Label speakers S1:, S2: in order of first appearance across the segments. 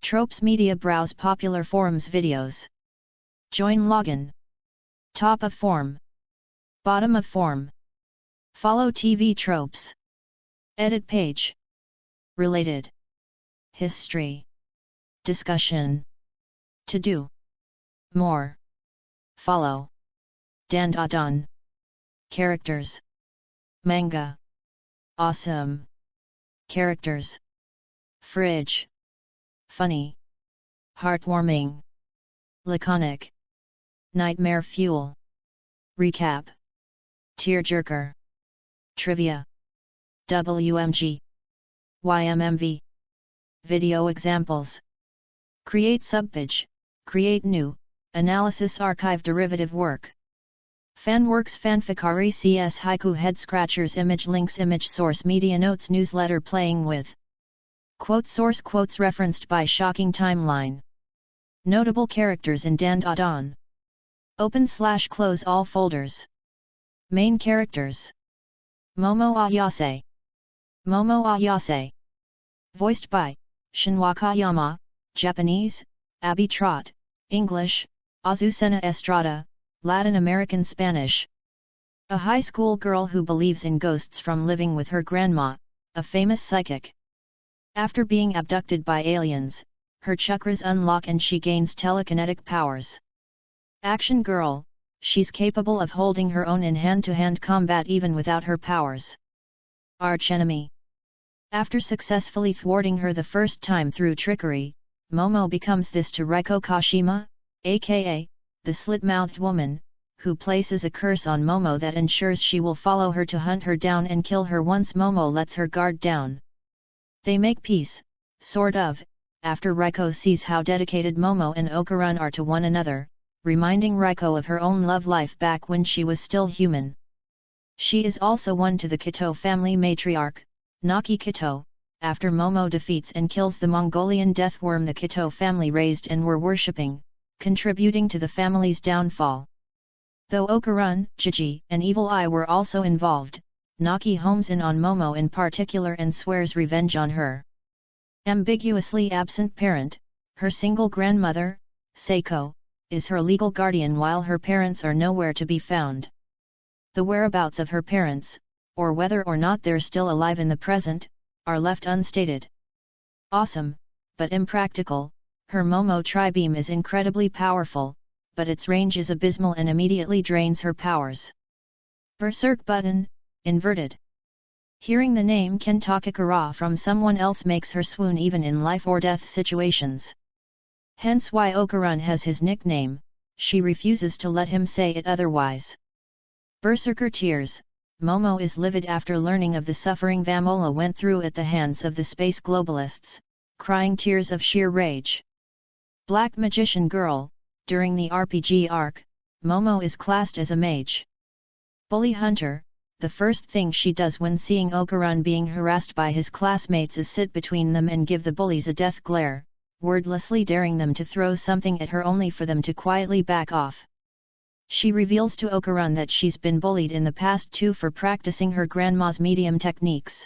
S1: Tropes Media. Browse popular forums videos. Join login. Top of form. Bottom of form. Follow TV tropes. Edit page. Related. History. Discussion. To do. More. Follow. Dandadan. Characters. Manga. Awesome. Characters. Fridge. Funny. Heartwarming. Laconic. Nightmare fuel. Recap. Tearjerker. Trivia. WMG. YMMV. Video examples. Create subpage. Create new. Analysis archive derivative work. Fanworks Fanficari CS Haiku Head Scratchers Image Links Image Source Media Notes Newsletter Playing with Quote Source Quotes referenced by Shocking Timeline. Notable characters in Dandadan. Open/close all folders. Main characters. Momo Ayase. Momo Ayase. Voiced by Shin Wakayama, Japanese, Abby Trott, English, Azucena Estrada, Latin American Spanish. A high school girl who believes in ghosts from living with her grandma, a famous psychic. After being abducted by aliens, her chakras unlock and she gains telekinetic powers. Action girl, she's capable of holding her own in hand-to-hand combat even without her powers. Archenemy. After successfully thwarting her the first time through trickery, Momo becomes this to Reiko Kashima, aka, the slit-mouthed woman, who places a curse on Momo that ensures she will follow her to hunt her down and kill her once Momo lets her guard down. They make peace, sort of, after Reiko sees how dedicated Momo and Okarun are to one another, reminding Reiko of her own love life back when she was still human. She is also one to the Kito family matriarch, Naki Kito, after Momo defeats and kills the Mongolian deathworm the Kito family raised and were worshipping, contributing to the family's downfall. Though Okarun, Jiji, and Evil Eye were also involved, Naki homes in on Momo in particular and swears revenge on her. Ambiguously absent parent, her single grandmother, Seiko, is her legal guardian while her parents are nowhere to be found. The whereabouts of her parents, or whether or not they're still alive in the present, are left unstated. Awesome, but impractical, her Momo Tri-Beam is incredibly powerful, but its range is abysmal and immediately drains her powers. Berserk button, inverted. Hearing the name Kentakakura from someone else makes her swoon even in life or death situations. Hence why Okarun has his nickname, she refuses to let him say it otherwise. Berserker tears. Momo is livid after learning of the suffering Vamola went through at the hands of the space globalists, crying tears of sheer rage. Black Magician Girl. During the RPG arc, Momo is classed as a mage. Bully Hunter. The first thing she does when seeing Okarun being harassed by his classmates is sit between them and give the bullies a death glare, wordlessly daring them to throw something at her only for them to quietly back off. She reveals to Okarun that she's been bullied in the past too for practicing her grandma's medium techniques.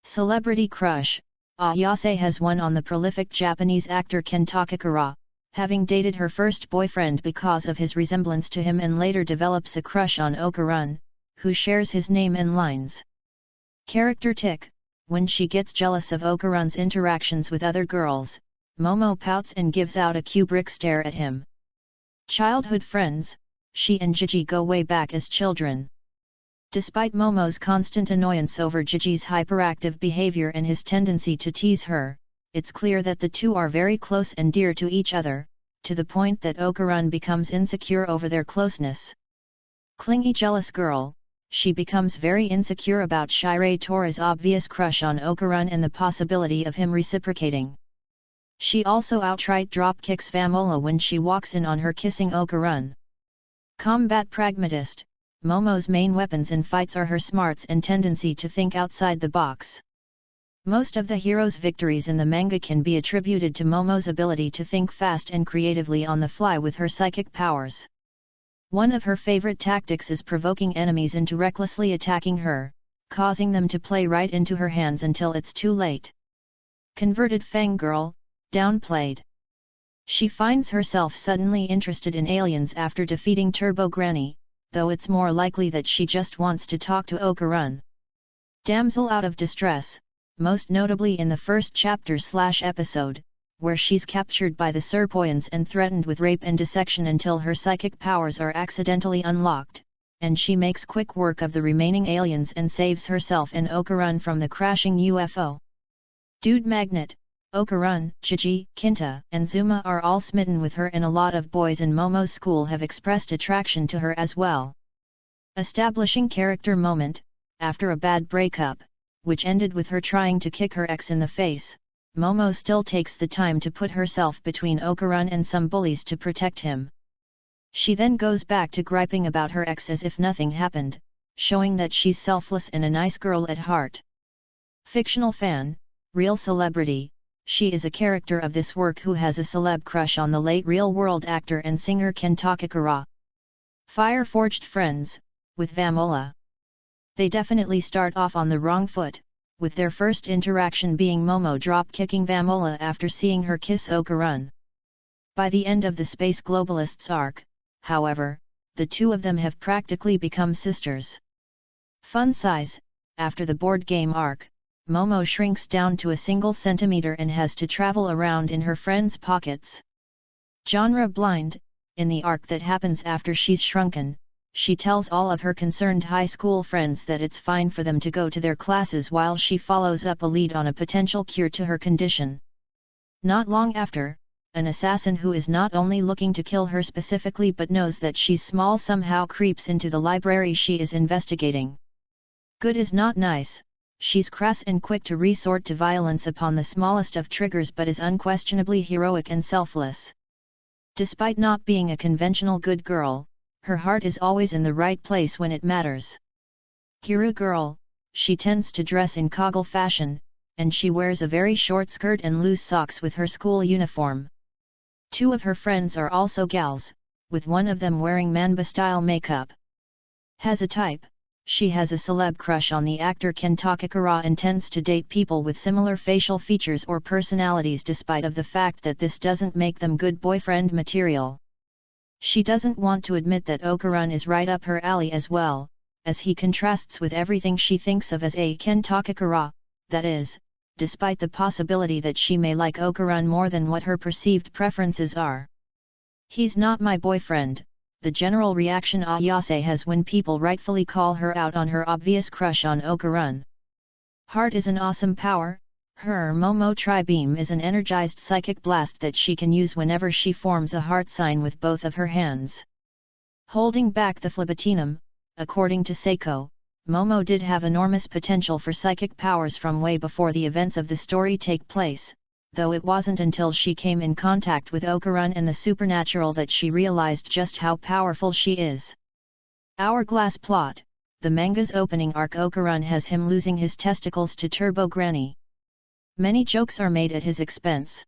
S1: Celebrity crush. Ayase has one on the prolific Japanese actor Kentakakura, having dated her first boyfriend because of his resemblance to him and later develops a crush on Okarun, who shares his name and lines. Character tick. When she gets jealous of Okarun's interactions with other girls, Momo pouts and gives out a Kubrick stare at him. Childhood friends. She and Jiji go way back as children. Despite Momo's constant annoyance over Jiji's hyperactive behavior and his tendency to tease her, it's clear that the two are very close and dear to each other, to the point that Okarun becomes insecure over their closeness. Clingy jealous girl. She becomes very insecure about Shirei Tora's obvious crush on Okarun and the possibility of him reciprocating. She also outright dropkicks Vamola when she walks in on her kissing Okarun. Combat pragmatist. Momo's main weapons in fights are her smarts and tendency to think outside the box. Most of the hero's victories in the manga can be attributed to Momo's ability to think fast and creatively on the fly with her psychic powers. One of her favorite tactics is provoking enemies into recklessly attacking her, causing them to play right into her hands until it's too late. Converted fangirl. Downplayed. She finds herself suddenly interested in aliens after defeating Turbo Granny, though it's more likely that she just wants to talk to Okarun. Damsel out of distress, most notably in the first chapter/episode, where she's captured by the Serpoians and threatened with rape and dissection until her psychic powers are accidentally unlocked, and she makes quick work of the remaining aliens and saves herself and Okarun from the crashing UFO. Dude Magnet, Okarun, Chiji, Kinta, and Zuma are all smitten with her, and a lot of boys in Momo's school have expressed attraction to her as well. Establishing character moment, after a bad breakup, which ended with her trying to kick her ex in the face, Momo still takes the time to put herself between Okarun and some bullies to protect him. She then goes back to griping about her ex as if nothing happened, showing that she's selfless and a nice girl at heart. Fictional fan, real celebrity, she is a character of this work who has a celeb crush on the late real-world actor and singer Ken Takakura. Fire-forged friends, with Vamola. They definitely start off on the wrong foot, with their first interaction being Momo drop-kicking Vamola after seeing her kiss Okarun. By the end of the Space Globalists arc, however, the two of them have practically become sisters. Fun size, after the board game arc, Momo shrinks down to a single centimeter and has to travel around in her friends' pockets. Genre blind, in the arc that happens after she's shrunken, she tells all of her concerned high school friends that it's fine for them to go to their classes while she follows up a lead on a potential cure to her condition. Not long after, an assassin who is not only looking to kill her specifically but knows that she's small somehow creeps into the library she is investigating. Good is not nice, she's crass and quick to resort to violence upon the smallest of triggers but is unquestionably heroic and selfless. Despite not being a conventional good girl, her heart is always in the right place when it matters. Kiru girl, she tends to dress in Kaggle fashion, and she wears a very short skirt and loose socks with her school uniform. Two of her friends are also gals, with one of them wearing Manba-style makeup. Has a type, she has a celeb crush on the actor Ken Takakura and tends to date people with similar facial features or personalities despite of the fact that this doesn't make them good boyfriend material. She doesn't want to admit that Okarun is right up her alley as well, as he contrasts with everything she thinks of as a Ken Takakura, that is, despite the possibility that she may like Okarun more than what her perceived preferences are. He's not my boyfriend, the general reaction Ayase has when people rightfully call her out on her obvious crush on Okarun. Heart is an awesome power. Her Momo Tri-Beam is an energized psychic blast that she can use whenever she forms a heart sign with both of her hands. Holding back the Phlebotinum, according to Seiko, Momo did have enormous potential for psychic powers from way before the events of the story take place, though it wasn't until she came in contact with Okarun and the supernatural that she realized just how powerful she is. Hourglass plot, the manga's opening arc Okarun has him losing his testicles to Turbo Granny. Many jokes are made at his expense.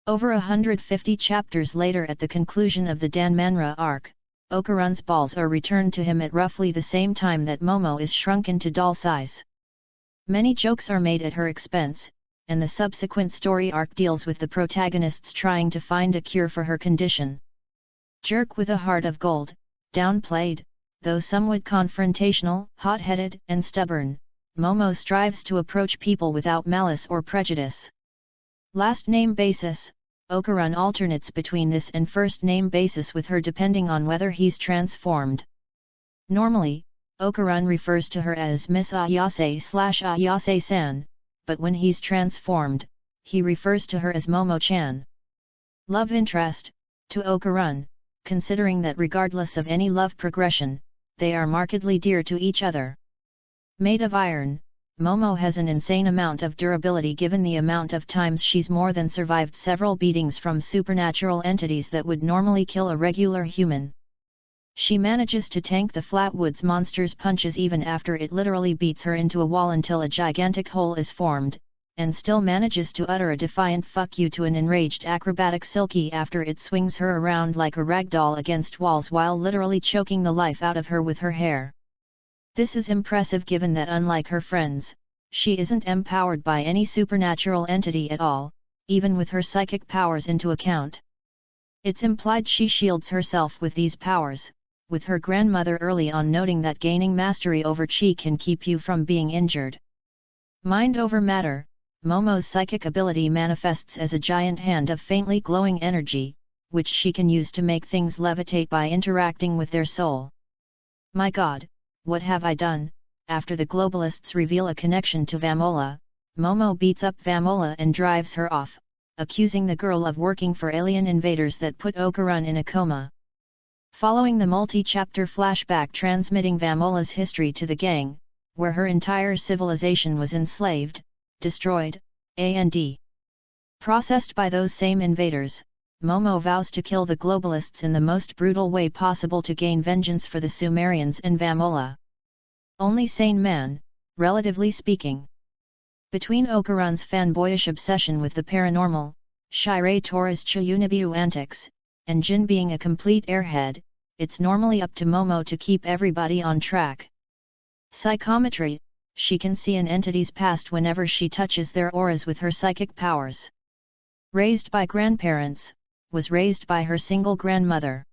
S1: Over 150 chapters later at the conclusion of the Danmanra arc, Okarun's balls are returned to him at roughly the same time that Momo is shrunken to doll size. Many jokes are made at her expense, and the subsequent story arc deals with the protagonists trying to find a cure for her condition. Jerk with a heart of gold, downplayed, though somewhat confrontational, hot-headed, and stubborn, Momo strives to approach people without malice or prejudice. Last name basis, Okarun alternates between this and first name basis with her depending on whether he's transformed. Normally, Okarun refers to her as Miss Ayase/Ayase-san, but when he's transformed, he refers to her as Momo-chan. Love interest, to Okarun, considering that regardless of any love progression, they are markedly dear to each other. Made of iron, Momo has an insane amount of durability given the amount of times she's more than survived several beatings from supernatural entities that would normally kill a regular human. She manages to tank the Flatwoods monster's punches even after it literally beats her into a wall until a gigantic hole is formed, and still manages to utter a defiant fuck you to an enraged acrobatic Silky after it swings her around like a ragdoll against walls while literally choking the life out of her with her hair. This is impressive given that unlike her friends, she isn't empowered by any supernatural entity at all, even with her psychic powers into account. It's implied she shields herself with these powers, with her grandmother early on noting that gaining mastery over chi can keep you from being injured. Mind over matter, Momo's psychic ability manifests as a giant hand of faintly glowing energy, which she can use to make things levitate by interacting with their soul. My God, what have I done? After the globalists reveal a connection to Vamola, Momo beats up Vamola and drives her off, accusing the girl of working for alien invaders that put Okarun in a coma. Following the multi-chapter flashback transmitting Vamola's history to the gang, where her entire civilization was enslaved, destroyed, and processed by those same invaders, Momo vows to kill the globalists in the most brutal way possible to gain vengeance for the Sumerians and Vamola. Only sane man, relatively speaking. Between Okarun's fanboyish obsession with the paranormal, Shirei Tora's Chiyunabiu antics, and Jin being a complete airhead, it's normally up to Momo to keep everybody on track. Psychometry, she can see an entity's past whenever she touches their auras with her psychic powers. Raised by grandparents, was raised by her single grandmother.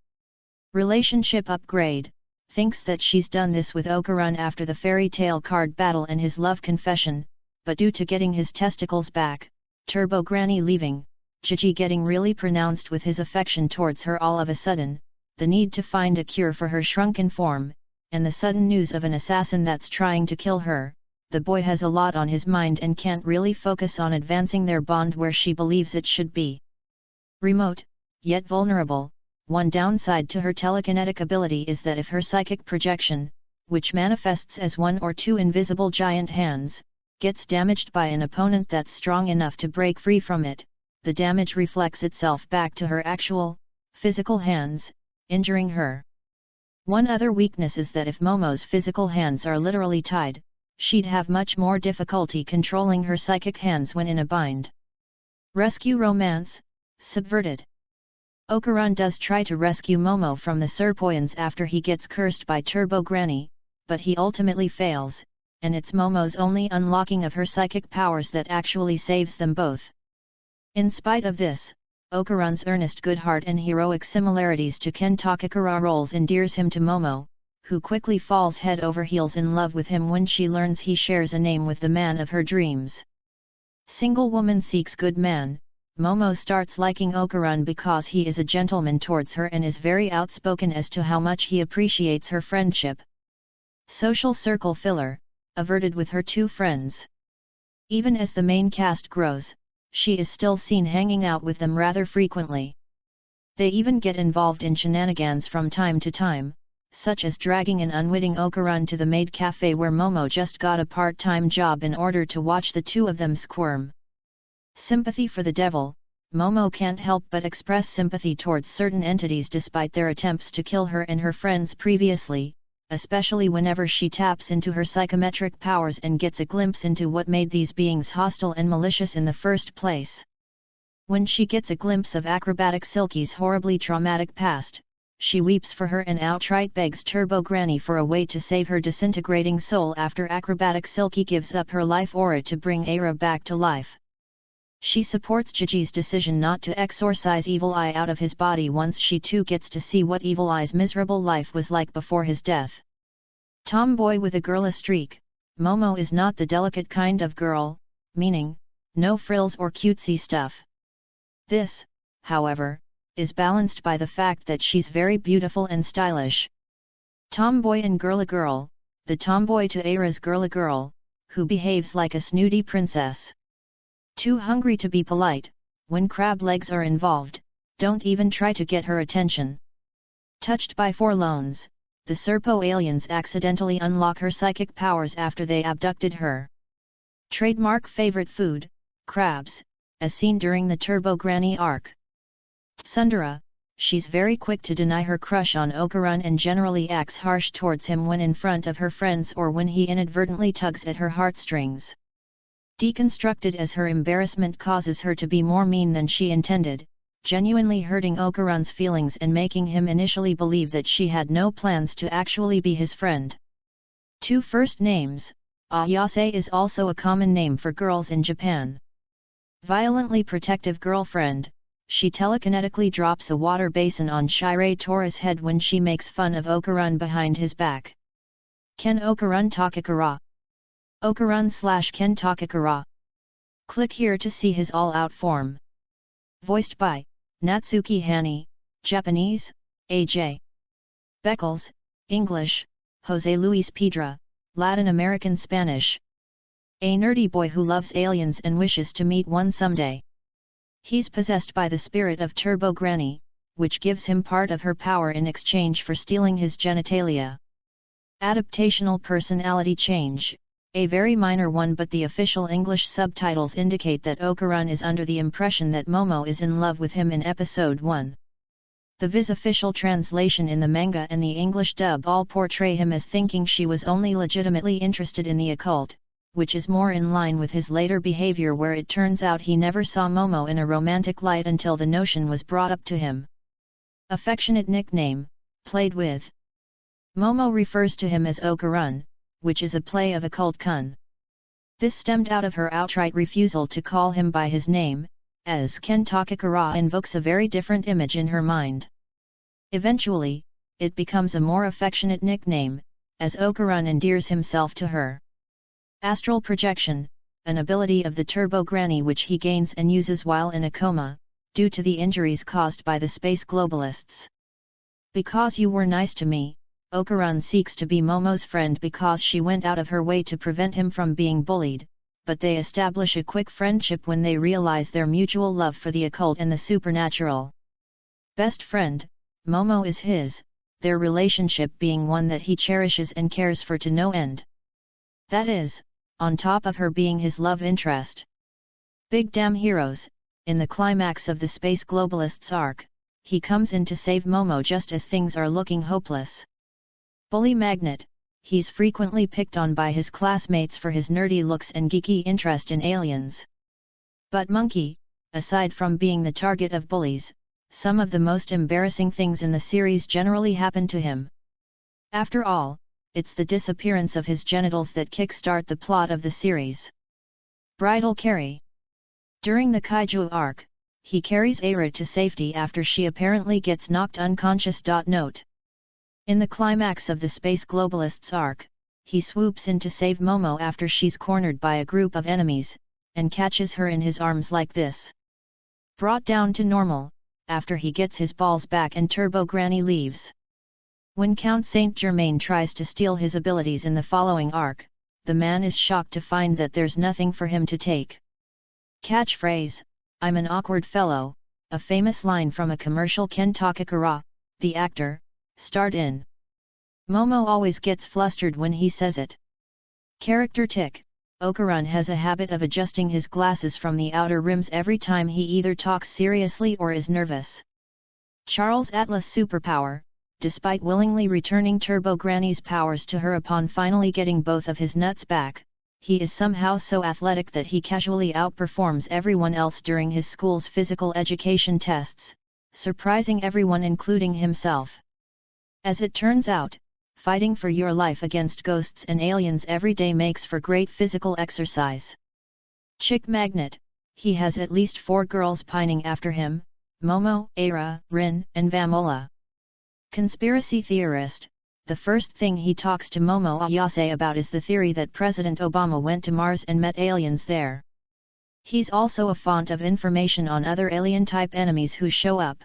S1: Relationship upgrade, thinks that she's done this with Okarun after the fairy tale card battle and his love confession, but due to getting his testicles back, Turbo Granny leaving, Gigi getting really pronounced with his affection towards her all of a sudden, the need to find a cure for her shrunken form, and the sudden news of an assassin that's trying to kill her, the boy has a lot on his mind and can't really focus on advancing their bond where she believes it should be. Remote, yet vulnerable. One downside to her telekinetic ability is that if her psychic projection, which manifests as one or two invisible giant hands, gets damaged by an opponent that's strong enough to break free from it, the damage reflects itself back to her actual, physical hands, injuring her. One other weakness is that if Momo's physical hands are literally tied, she'd have much more difficulty controlling her psychic hands when in a bind. Rescue romance, subverted. Okarun does try to rescue Momo from the Serpoians after he gets cursed by Turbo Granny, but he ultimately fails, and it's Momo's only unlocking of her psychic powers that actually saves them both. In spite of this, Okarun's earnest good heart and heroic similarities to Ken Takakura roles endears him to Momo, who quickly falls head over heels in love with him when she learns he shares a name with the man of her dreams. Single woman seeks good man. Momo starts liking Okarun because he is a gentleman towards her and is very outspoken as to how much he appreciates her friendship. Social circle filler, averted with her two friends. Even as the main cast grows, she is still seen hanging out with them rather frequently. They even get involved in shenanigans from time to time, such as dragging an unwitting Okarun to the maid cafe where Momo just got a part-time job in order to watch the two of them squirm. Sympathy for the devil, Momo can't help but express sympathy towards certain entities despite their attempts to kill her and her friends previously, especially whenever she taps into her psychometric powers and gets a glimpse into what made these beings hostile and malicious in the first place. When she gets a glimpse of Acrobatic Silky's horribly traumatic past, she weeps for her and outright begs Turbo Granny for a way to save her disintegrating soul after Acrobatic Silky gives up her life aura to bring Aira back to life. She supports Gigi's decision not to exorcise Evil Eye out of his body once she too gets to see what Evil Eye's miserable life was like before his death. Tomboy with a girl streak, Momo is not the delicate kind of girl, meaning, no frills or cutesy stuff. This, however, is balanced by the fact that she's very beautiful and stylish. Tomboy and girl, the tomboy to Aira's girl, who behaves like a snooty princess. Too hungry to be polite, when crab legs are involved, don't even try to get her attention. Touched by forloans, the Serpo aliens accidentally unlock her psychic powers after they abducted her. Trademark favorite food, crabs, as seen during the Turbo Granny arc. Tsundere, she's very quick to deny her crush on Okarun and generally acts harsh towards him when in front of her friends or when he inadvertently tugs at her heartstrings. Deconstructed as her embarrassment causes her to be more mean than she intended, genuinely hurting Okarun's feelings and making him initially believe that she had no plans to actually be his friend. Two first names, Ayase is also a common name for girls in Japan. Violently protective girlfriend, she telekinetically drops a water basin on Shirei Tora's head when she makes fun of Okarun behind his back. Ken Okarun Takakura. Okarun/Ken Takakura. Click here to see his all-out form. Voiced by Natsuki Hani, Japanese, A.J. Beckles, English, Jose Luis Piedra, Latin American Spanish. A nerdy boy who loves aliens and wishes to meet one someday. He's possessed by the spirit of Turbo Granny, which gives him part of her power in exchange for stealing his genitalia. Adaptational personality change, a very minor one, but the official English subtitles indicate that Okarun is under the impression that Momo is in love with him in episode 1. The Viz official translation in the manga and the English dub all portray him as thinking she was only legitimately interested in the occult, which is more in line with his later behavior, where it turns out he never saw Momo in a romantic light until the notion was brought up to him. Affectionate nickname, played with. Momo refers to him as Okarun, which is a play of occult kun. This stemmed out of her outright refusal to call him by his name, as Ken Takakura invokes a very different image in her mind. Eventually, it becomes a more affectionate nickname, as Okarun endears himself to her. Astral projection, an ability of the Turbo Granny which he gains and uses while in a coma, due to the injuries caused by the space globalists. Because you were nice to me, Okarun seeks to be Momo's friend because she went out of her way to prevent him from being bullied, but they establish a quick friendship when they realize their mutual love for the occult and the supernatural. Best friend, Momo is his, their relationship being one that he cherishes and cares for to no end. That is, on top of her being his love interest. Big damn heroes, in the climax of the Space Globalists arc, he comes in to save Momo just as things are looking hopeless. Bully magnet, he's frequently picked on by his classmates for his nerdy looks and geeky interest in aliens. But monkey, aside from being the target of bullies, some of the most embarrassing things in the series generally happen to him. After all, it's the disappearance of his genitals that kickstart the plot of the series. Bridal carry. During the Kaiju arc, he carries Aira to safety after she apparently gets knocked unconscious. Note. In the climax of the Space Globalists arc, he swoops in to save Momo after she's cornered by a group of enemies, and catches her in his arms like this. Brought down to normal, after he gets his balls back and Turbo Granny leaves. When Count Saint Germain tries to steal his abilities in the following arc, the man is shocked to find that there's nothing for him to take. Catchphrase, "I'm an awkward fellow," a famous line from a commercial Ken Takakura, the actor, starred in. Momo always gets flustered when he says it. Character tick, Okarun has a habit of adjusting his glasses from the outer rims every time he either talks seriously or is nervous. Charles Atlas superpower, despite willingly returning Turbo Granny's powers to her upon finally getting both of his nuts back, he is somehow so athletic that he casually outperforms everyone else during his school's physical education tests, surprising everyone including himself. As it turns out, fighting for your life against ghosts and aliens every day makes for great physical exercise. Chick magnet, he has at least 4 girls pining after him, Momo, Aira, Rin, and Vamola. Conspiracy theorist, the first thing he talks to Momo Ayase about is the theory that President Obama went to Mars and met aliens there. He's also a font of information on other alien-type enemies who show up.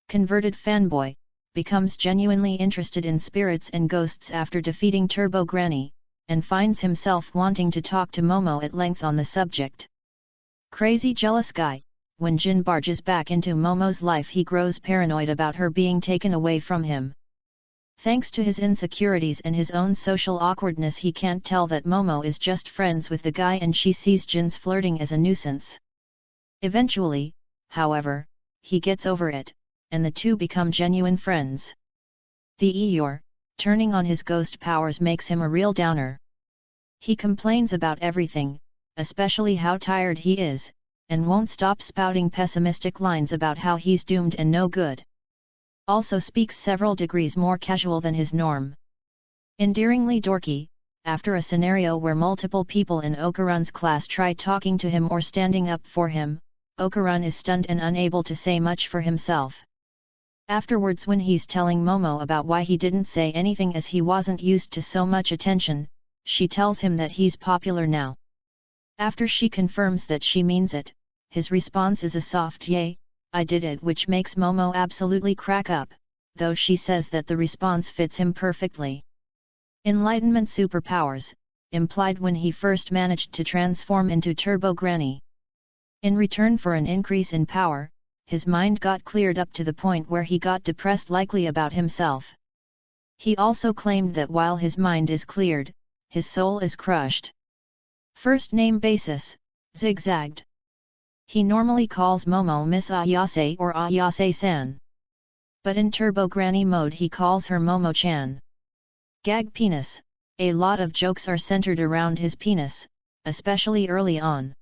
S1: Converted fanboy, becomes genuinely interested in spirits and ghosts after defeating Turbo Granny, and finds himself wanting to talk to Momo at length on the subject. Crazy jealous guy, when Jin barges back into Momo's life he grows paranoid about her being taken away from him. Thanks to his insecurities and his own social awkwardness he can't tell that Momo is just friends with the guy and she sees Jin's flirting as a nuisance. Eventually, however, he gets over it, and the two become genuine friends. The Eeyore, turning on his ghost powers makes him a real downer. He complains about everything, especially how tired he is, and won't stop spouting pessimistic lines about how he's doomed and no good. Also speaks several degrees more casual than his norm. Endearingly dorky, after a scenario where multiple people in Okarun's class try talking to him or standing up for him, Okarun is stunned and unable to say much for himself. Afterwards, when he's telling Momo about why he didn't say anything as he wasn't used to so much attention, she tells him that he's popular now. After she confirms that she means it, his response is a soft "Yay, I did it," which makes Momo absolutely crack up, though she says that the response fits him perfectly. Enlightenment superpowers, implied when he first managed to transform into Turbo Granny. In return for an increase in power, his mind got cleared up to the point where he got depressed, likely about himself. He also claimed that while his mind is cleared, his soul is crushed. First name basis, zigzagged. He normally calls Momo Miss Ayase or Ayase-san. But in Turbo Granny mode he calls her Momo-chan. Gag penis, a lot of jokes are centered around his penis, especially early on.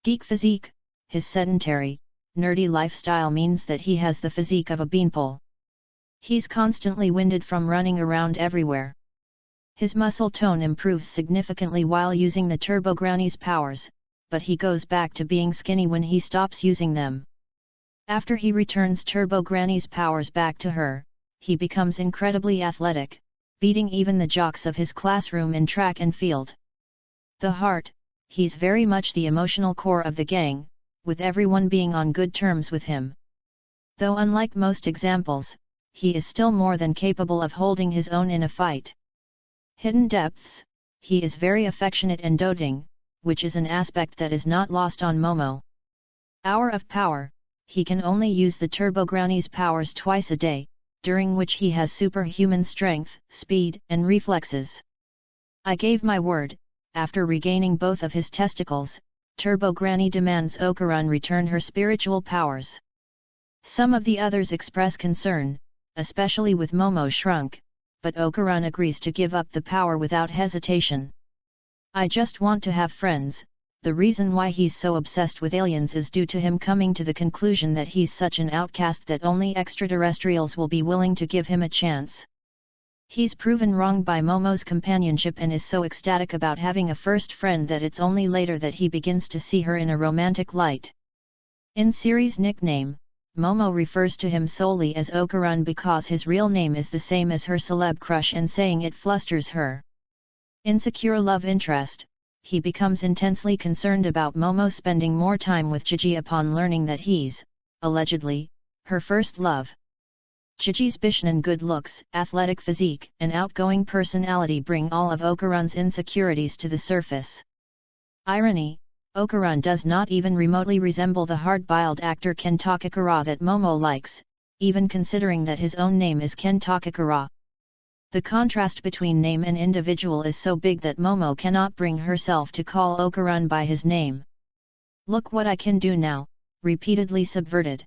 S1: Geek physique, his sedentary, nerdy lifestyle means that he has the physique of a beanpole. He's constantly winded from running around everywhere. His muscle tone improves significantly while using the Turbo Granny's powers, but he goes back to being skinny when he stops using them. After he returns Turbo Granny's powers back to her, he becomes incredibly athletic, beating even the jocks of his classroom in track and field. The heart, he's very much the emotional core of the gang, with everyone being on good terms with him. Though unlike most examples, he is still more than capable of holding his own in a fight. Hidden depths, he is very affectionate and doting, which is an aspect that is not lost on Momo. Hour of power, he can only use the Turbo Granny's powers twice a day, during which he has superhuman strength, speed, and reflexes. I gave my word, after regaining both of his testicles, Turbo Granny demands Okarun return her spiritual powers. Some of the others express concern, especially with Momo shrunk, but Okarun agrees to give up the power without hesitation. I just want to have friends. The reason why he's so obsessed with aliens is due to him coming to the conclusion that he's such an outcast that only extraterrestrials will be willing to give him a chance. He's proven wrong by Momo's companionship and is so ecstatic about having a first friend that it's only later that he begins to see her in a romantic light. In series nickname, Momo refers to him solely as Okarun because his real name is the same as her celeb crush and saying it flusters her. Insecure love interest, he becomes intensely concerned about Momo spending more time with Gigi upon learning that he's, allegedly, her first love. Gigi's Bishnan good looks, athletic physique, and outgoing personality bring all of Okarun's insecurities to the surface. Irony, Okarun does not even remotely resemble the hard-boiled actor Ken Takakura that Momo likes, even considering that his own name is Ken Takakura. The contrast between name and individual is so big that Momo cannot bring herself to call Okarun by his name. Look what I can do now, repeatedly subverted.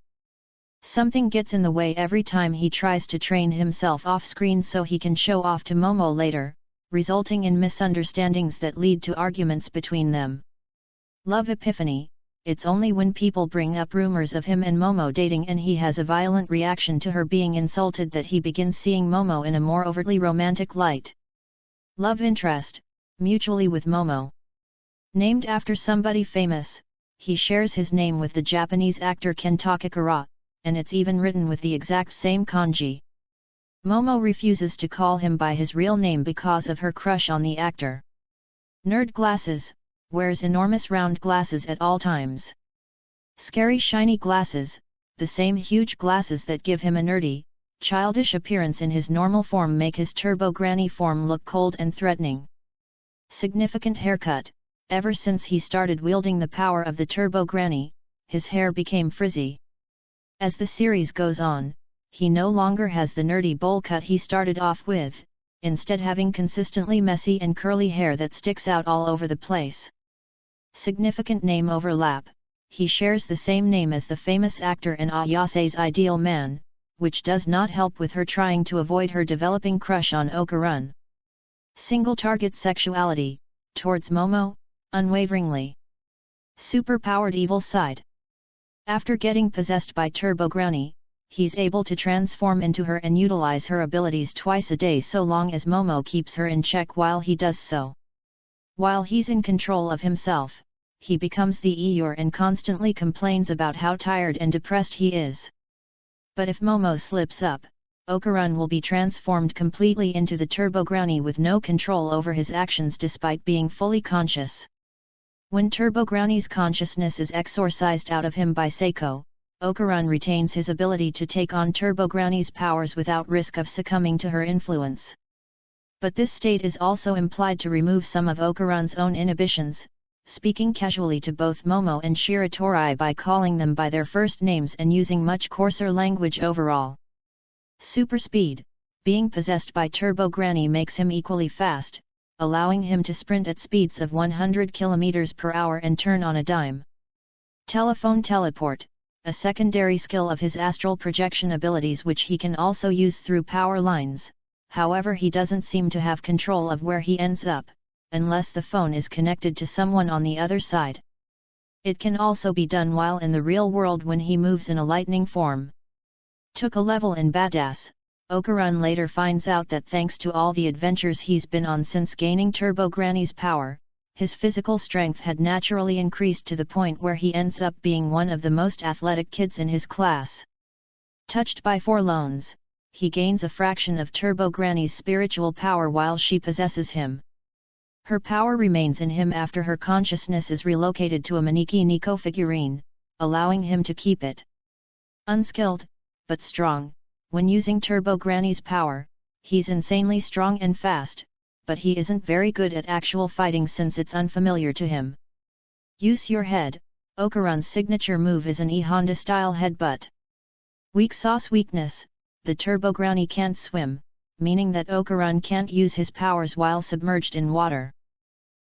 S1: Something gets in the way every time he tries to train himself off-screen so he can show off to Momo later, resulting in misunderstandings that lead to arguments between them. Love epiphany, it's only when people bring up rumors of him and Momo dating and he has a violent reaction to her being insulted that he begins seeing Momo in a more overtly romantic light. Love interest, mutually with Momo. Named after somebody famous, he shares his name with the Japanese actor Ken Takakura, and it's even written with the exact same kanji. Momo refuses to call him by his real name because of her crush on the actor. Nerd glasses, wears enormous round glasses at all times. Scary shiny glasses, the same huge glasses that give him a nerdy, childish appearance in his normal form make his Turbo Granny form look cold and threatening. Significant haircut, ever since he started wielding the power of the Turbo Granny, his hair became frizzy. As the series goes on, he no longer has the nerdy bowl cut he started off with, instead having consistently messy and curly hair that sticks out all over the place. Significant name overlap, he shares the same name as the famous actor in Ayase's Ideal Man, which does not help with her trying to avoid her developing crush on Okarun. Single target sexuality, towards Momo, unwaveringly. Superpowered evil side. After getting possessed by Turbo Granny, he's able to transform into her and utilize her abilities twice a day so long as Momo keeps her in check while he does so. While he's in control of himself, he becomes the Eeyore and constantly complains about how tired and depressed he is. But if Momo slips up, Okarun will be transformed completely into the Turbo Granny with no control over his actions despite being fully conscious. When Turbo Granny's consciousness is exorcised out of him by Seiko, Okarun retains his ability to take on Turbo Granny's powers without risk of succumbing to her influence. But this state is also implied to remove some of Okarun's own inhibitions, speaking casually to both Momo and Shiratori by calling them by their first names and using much coarser language overall. Super speed, being possessed by Turbo Granny makes him equally fast, allowing him to sprint at speeds of 100 km per hour and turn on a dime. Telephone teleport, a secondary skill of his astral projection abilities which he can also use through power lines, however he doesn't seem to have control of where he ends up, unless the phone is connected to someone on the other side. It can also be done while in the real world when he moves in a lightning form. Took a level in Badass, Okarun later finds out that thanks to all the adventures he's been on since gaining Turbo Granny's power, his physical strength had naturally increased to the point where he ends up being one of the most athletic kids in his class. Touched by Forlones, he gains a fraction of Turbo Granny's spiritual power while she possesses him. Her power remains in him after her consciousness is relocated to a Maneki Nico figurine, allowing him to keep it. Unskilled, but strong, when using Turbo Granny's power, he's insanely strong and fast, but he isn't very good at actual fighting since it's unfamiliar to him. Use your head, Okarun's signature move is an E-Honda-style headbutt. Weak sauce weakness, the Turbo Granny can't swim, meaning that Okarun can't use his powers while submerged in water.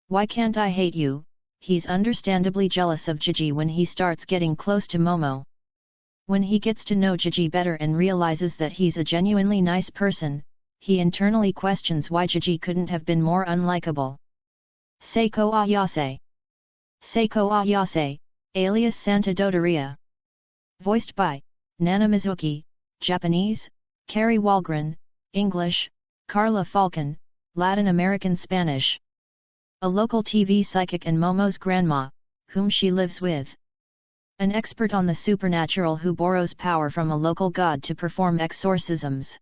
S1: Why can't I hate you? He's understandably jealous of Gigi when he starts getting close to Momo. When he gets to know Gigi better and realizes that he's a genuinely nice person, he internally questions why Gigi couldn't have been more unlikable. Seiko Ayase. Seiko Ayase, alias Santa Dodoria. Voiced by Nana Mizuki, Japanese, Carrie Walgren, English, Carla Falcon, Latin American Spanish. A local TV psychic and Momo's grandma, whom she lives with. An expert on the supernatural who borrows power from a local god to perform exorcisms.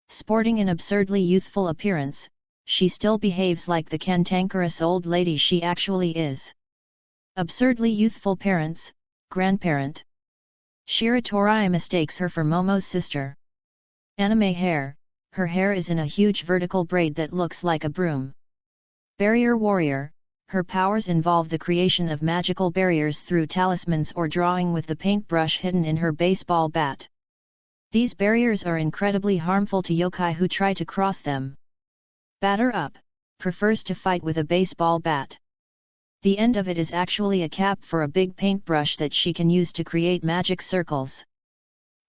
S1: Sporting an absurdly youthful appearance, she still behaves like the cantankerous old lady she actually is. Absurdly youthful parents, grandparent. Shiratori mistakes her for Momo's sister. Anime hair, her hair is in a huge vertical braid that looks like a broom. Barrier warrior, her powers involve the creation of magical barriers through talismans or drawing with the paintbrush hidden in her baseball bat. These barriers are incredibly harmful to yokai who try to cross them. Batter up, prefers to fight with a baseball bat. The end of it is actually a cap for a big paintbrush that she can use to create magic circles.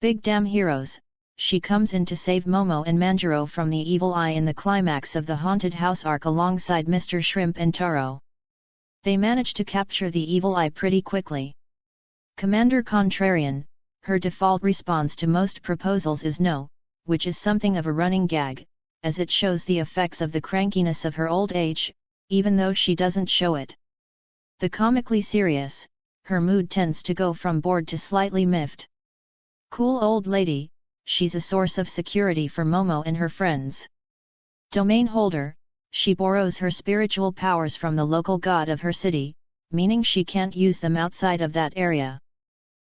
S1: Big damn heroes, she comes in to save Momo and Manjiro from the evil eye in the climax of the Haunted House arc alongside Mr. Shrimp and Taro. They manage to capture the evil eye pretty quickly. Commander Contrarian, her default response to most proposals is no, which is something of a running gag, as it shows the effects of the crankiness of her old age, even though she doesn't show it. The comically serious, her mood tends to go from bored to slightly miffed. Cool old lady, she's a source of security for Momo and her friends. Domain holder, she borrows her spiritual powers from the local god of her city, meaning she can't use them outside of that area.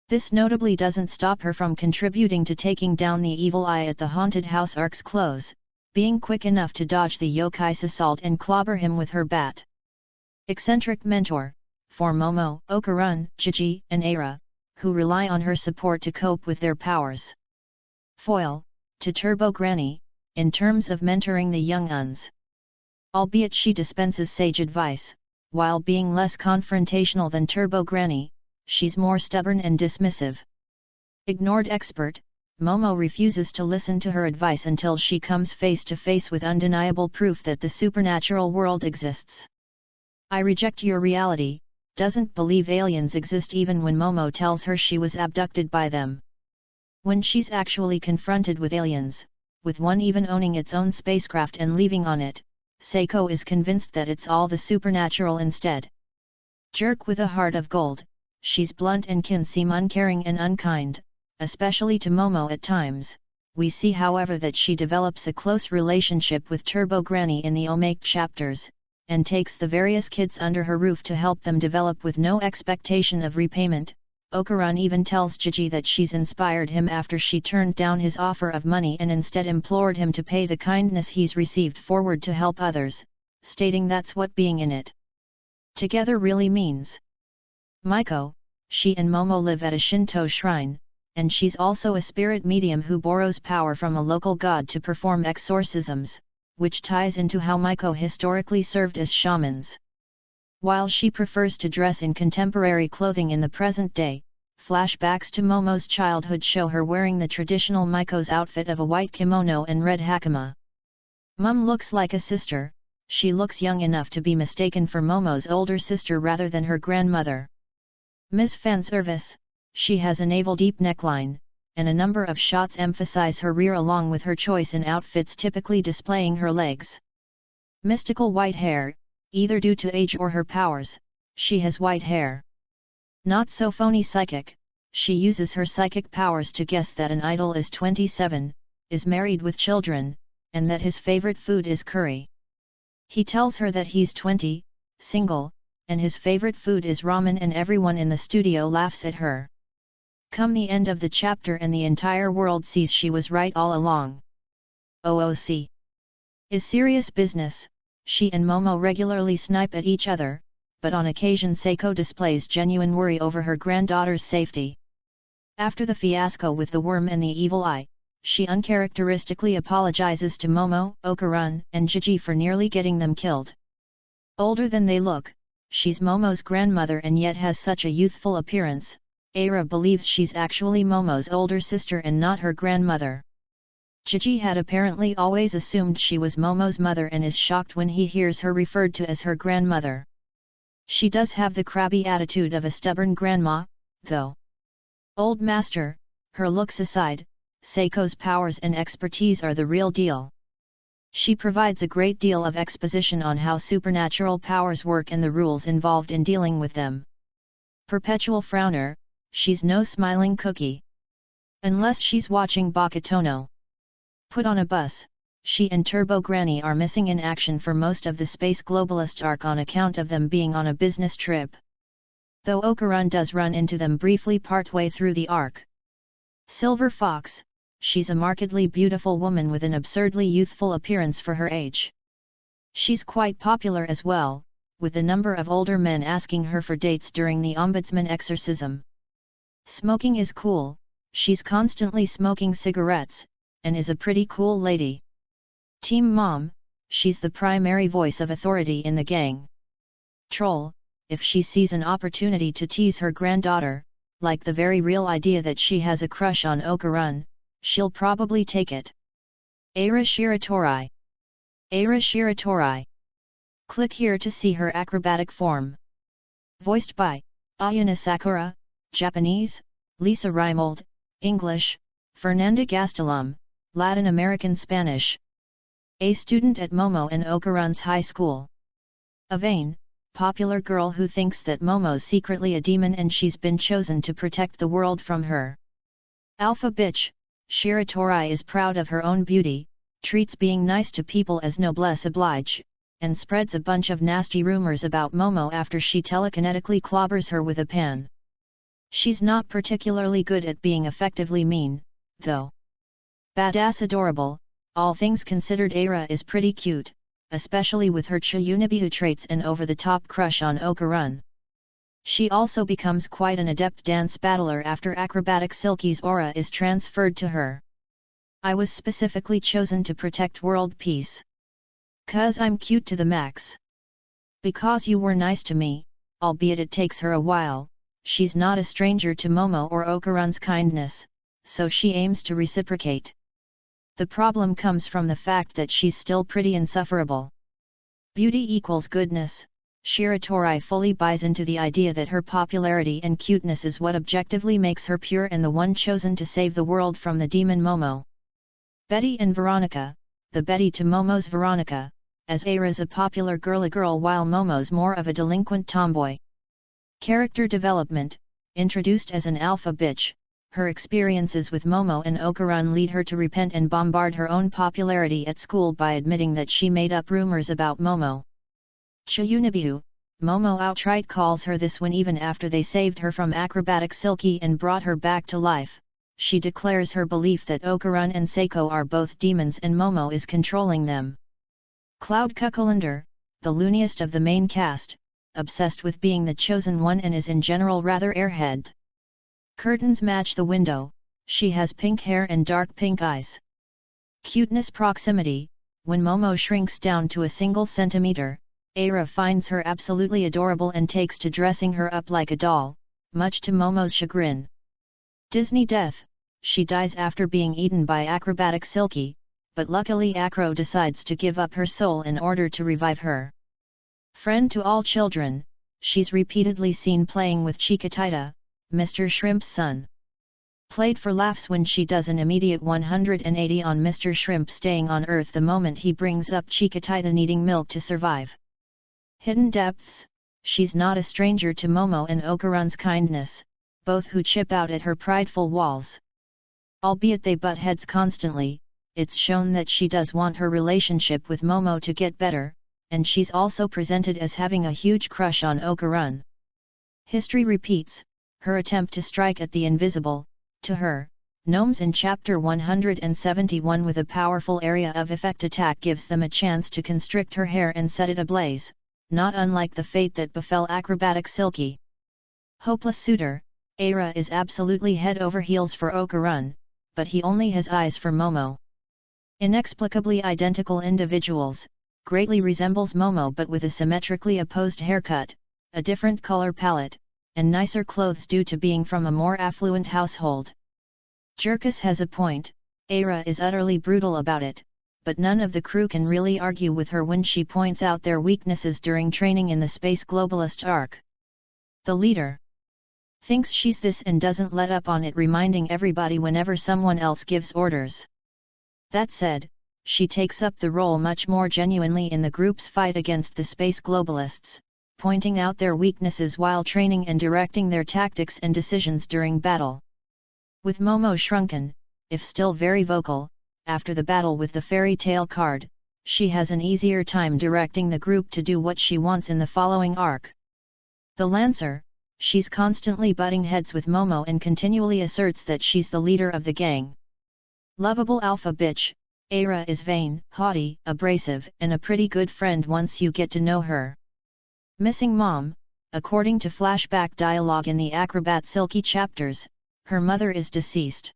S1: This notably doesn't stop her from contributing to taking down the evil eye at the Haunted House arc's close, being quick enough to dodge the yokai's assault and clobber him with her bat. Eccentric mentor, for Momo, Okarun, Gigi, and Aira, who rely on her support to cope with their powers. Foil, to Turbo Granny, in terms of mentoring the young uns. Albeit she dispenses sage advice, while being less confrontational than Turbo Granny, she's more stubborn and dismissive. Ignored expert, Momo refuses to listen to her advice until she comes face to face with undeniable proof that the supernatural world exists. I reject your reality, doesn't believe aliens exist even when Momo tells her she was abducted by them. When she's actually confronted with aliens, with one even owning its own spacecraft and leaving on it, Seiko is convinced that it's all the supernatural instead. Jerk with a heart of gold, she's blunt and can seem uncaring and unkind, especially to Momo at times. We see however that she develops a close relationship with Turbo Granny in the Omake chapters, and takes the various kids under her roof to help them develop with no expectation of repayment. Okuran even tells Gigi that she's inspired him after she turned down his offer of money and instead implored him to pay the kindness he's received forward to help others, stating that's what being in it together really means. Maiko, she and Momo live at a Shinto shrine, and she's also a spirit medium who borrows power from a local god to perform exorcisms, which ties into how Maiko historically served as shamans. While she prefers to dress in contemporary clothing in the present day, flashbacks to Momo's childhood show her wearing the traditional Maiko's outfit of a white kimono and red hakama. Mum looks like a sister, she looks young enough to be mistaken for Momo's older sister rather than her grandmother. Ms. Fanservice, she has a navel-deep neckline, and a number of shots emphasize her rear along with her choice in outfits typically displaying her legs. Mystical white hair, either due to age or her powers, she has white hair. Not so phony psychic, she uses her psychic powers to guess that an idol is 27, is married with children, and that his favorite food is curry. He tells her that he's 20, single, and his favorite food is ramen, and everyone in the studio laughs at her. Come the end of the chapter and the entire world sees she was right all along. OOC is serious business. She and Momo regularly snipe at each other, but on occasion Seiko displays genuine worry over her granddaughter's safety. After the fiasco with the worm and the evil eye, she uncharacteristically apologizes to Momo, Okuran, and Gigi for nearly getting them killed. Older than they look, she's Momo's grandmother and yet has such a youthful appearance. Aira believes she's actually Momo's older sister and not her grandmother. Gigi had apparently always assumed she was Momo's mother and is shocked when he hears her referred to as her grandmother. She does have the crabby attitude of a stubborn grandma, though. Old master, her looks aside, Seiko's powers and expertise are the real deal. She provides a great deal of exposition on how supernatural powers work and the rules involved in dealing with them. Perpetual frowner, she's no smiling cookie. Unless she's watching Bakatono. Put on a bus, she and Turbo Granny are missing in action for most of the Space Globalist arc on account of them being on a business trip. Though Okuran does run into them briefly partway through the arc. Silver Fox, she's a markedly beautiful woman with an absurdly youthful appearance for her age. She's quite popular as well, with a number of older men asking her for dates during the Ombudsman exorcism. Smoking is cool, she's constantly smoking cigarettes, and is a pretty cool lady. Team Mom, she's the primary voice of authority in the gang. Troll, if she sees an opportunity to tease her granddaughter, like the very real idea that she has a crush on Okuran, she'll probably take it. Aira Shiratori. Aira Shiratori. Click here to see her acrobatic form. Voiced by Ayana Sakura, Japanese, Lisa Reimold, English, Fernanda Gastelum, Latin American Spanish. A student at Momo and Okuran's high school. A vain, popular girl who thinks that Momo's secretly a demon and she's been chosen to protect the world from her. Alpha bitch, Shiratori is proud of her own beauty, treats being nice to people as noblesse oblige, and spreads a bunch of nasty rumors about Momo after she telekinetically clobbers her with a pan. She's not particularly good at being effectively mean, though. Badass adorable, all things considered Aira is pretty cute, especially with her Chiyunibihu traits and over-the-top crush on Okuran. She also becomes quite an adept dance battler after acrobatic Silky's aura is transferred to her. I was specifically chosen to protect world peace. 'Cause I'm cute to the max. Because you were nice to me, albeit it takes her a while, she's not a stranger to Momo or Okuran's kindness, so she aims to reciprocate. The problem comes from the fact that she's still pretty insufferable. Beauty equals goodness, Shiratori fully buys into the idea that her popularity and cuteness is what objectively makes her pure and the one chosen to save the world from the demon Momo. Betty and Veronica, the Betty to Momo's Veronica, as Eira's a popular girly girl while Momo's more of a delinquent tomboy. Character development, introduced as an alpha bitch, her experiences with Momo and Okarun lead her to repent and bombard her own popularity at school by admitting that she made up rumors about Momo. Chiyunobu, Momo outright calls her this when even after they saved her from acrobatic Silky and brought her back to life, she declares her belief that Okarun and Seiko are both demons and Momo is controlling them. Cloud Cuculander, the looniest of the main cast, obsessed with being the chosen one and is in general rather airhead. Curtains match the window, she has pink hair and dark pink eyes. Cuteness proximity, when Momo shrinks down to a single centimeter, Eira finds her absolutely adorable and takes to dressing her up like a doll, much to Momo's chagrin. Disney death, she dies after being eaten by acrobatic Silky, but luckily Acro decides to give up her soul in order to revive her. Friend to all children, she's repeatedly seen playing with Chiquitita, Mr. Shrimp's son. Played for laughs when she does an immediate 180 on Mr. Shrimp staying on Earth the moment he brings up Chiquitita needing milk to survive. Hidden depths, she's not a stranger to Momo and Okarun's kindness, both who chip out at her prideful walls. Albeit they butt heads constantly, it's shown that she does want her relationship with Momo to get better, and she's also presented as having a huge crush on Okarun. History repeats, her attempt to strike at the invisible, to her, gnomes in Chapter 171 with a powerful area of effect attack gives them a chance to constrict her hair and set it ablaze, not unlike the fate that befell acrobatic Silky. Hopeless suitor, Eira is absolutely head over heels for Okarun, but he only has eyes for Momo. Inexplicably identical individuals, greatly resembles Momo but with a symmetrically opposed haircut, a different color palette, and nicer clothes due to being from a more affluent household. Jerkus has a point, Eira is utterly brutal about it, but none of the crew can really argue with her when she points out their weaknesses during training in the Space Globalist arc. The leader thinks she's this and doesn't let up on it, reminding everybody whenever someone else gives orders. That said, she takes up the role much more genuinely in the group's fight against the Space Globalists, pointing out their weaknesses while training and directing their tactics and decisions during battle. With Momo shrunken, if still very vocal, after the battle with the fairy tale card, she has an easier time directing the group to do what she wants in the following arc. The Lancer, she's constantly butting heads with Momo and continually asserts that she's the leader of the gang. Lovable alpha bitch, Eira is vain, haughty, abrasive, and a pretty good friend once you get to know her. Missing mom, according to flashback dialogue in the Acrobat Silky chapters, her mother is deceased.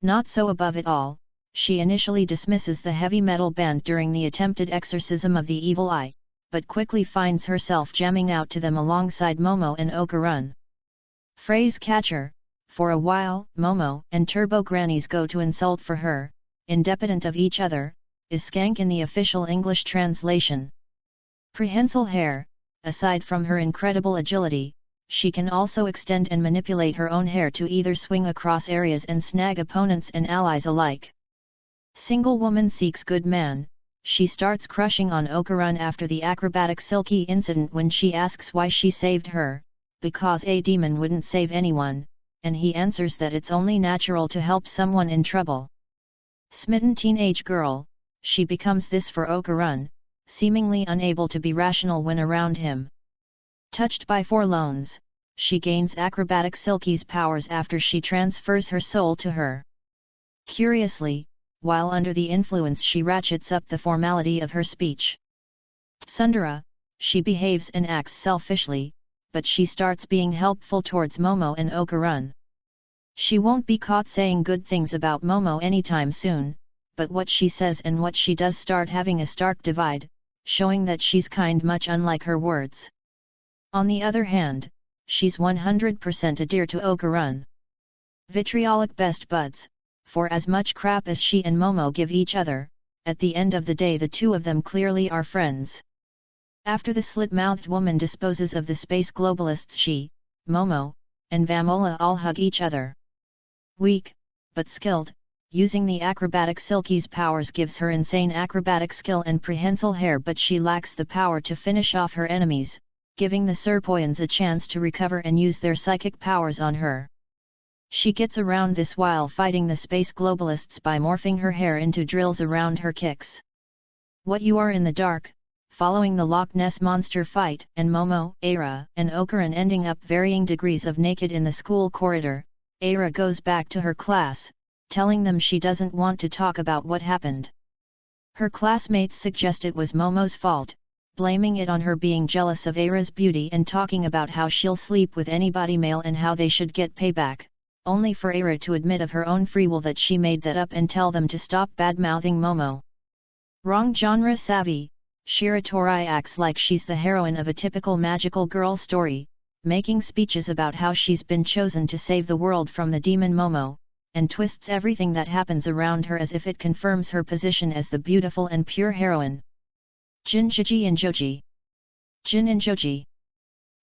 S1: Not so above it all, she initially dismisses the heavy metal band during the attempted exorcism of the evil eye, but quickly finds herself jamming out to them alongside Momo and Okarun. Phrase catcher, for a while, Momo and Turbo Grannies go to insult for her, independent of each other, is skank in the official English translation. Prehensile hair, aside from her incredible agility, she can also extend and manipulate her own hair to either swing across areas and snag opponents and allies alike. Single woman seeks good man, she starts crushing on Okarun after the acrobatic Silky incident when she asks why she saved her, because a demon wouldn't save anyone, and he answers that it's only natural to help someone in trouble. Smitten teenage girl, she becomes this for Okarun, seemingly unable to be rational when around him. Touched by forloans, she gains acrobatic Silky's powers after she transfers her soul to her. Curiously, while under the influence she ratchets up the formality of her speech. Tsundere, she behaves and acts selfishly, but she starts being helpful towards Momo and Okarun. She won't be caught saying good things about Momo anytime soon, but what she says and what she does start having a stark divide, showing that she's kind much unlike her words. On the other hand, she's 100% a dear to Okarun. Vitriolic best buds, for as much crap as she and Momo give each other, at the end of the day the two of them clearly are friends. After the slit-mouthed woman disposes of the space globalists, she, Momo, and Vamola all hug each other. Weak, but skilled, using the acrobatic Silky's powers gives her insane acrobatic skill and prehensile hair, but she lacks the power to finish off her enemies, giving the Serpoians a chance to recover and use their psychic powers on her. She gets around this while fighting the space globalists by morphing her hair into drills around her kicks. What you are in the dark, following the Loch Ness Monster fight, and Momo, Aira, and Okuran ending up varying degrees of naked in the school corridor, Aira goes back to her class, telling them she doesn't want to talk about what happened. Her classmates suggest it was Momo's fault, blaming it on her being jealous of Aira's beauty and talking about how she'll sleep with anybody male and how they should get payback, only for Aira to admit of her own free will that she made that up and tell them to stop bad-mouthing Momo. Wrong genre savvy, Shiratori acts like she's the heroine of a typical magical girl story, making speeches about how she's been chosen to save the world from the demon Momo, and twists everything that happens around her as if it confirms her position as the beautiful and pure heroine. Jin Jiji and Joji. Jin and Joji.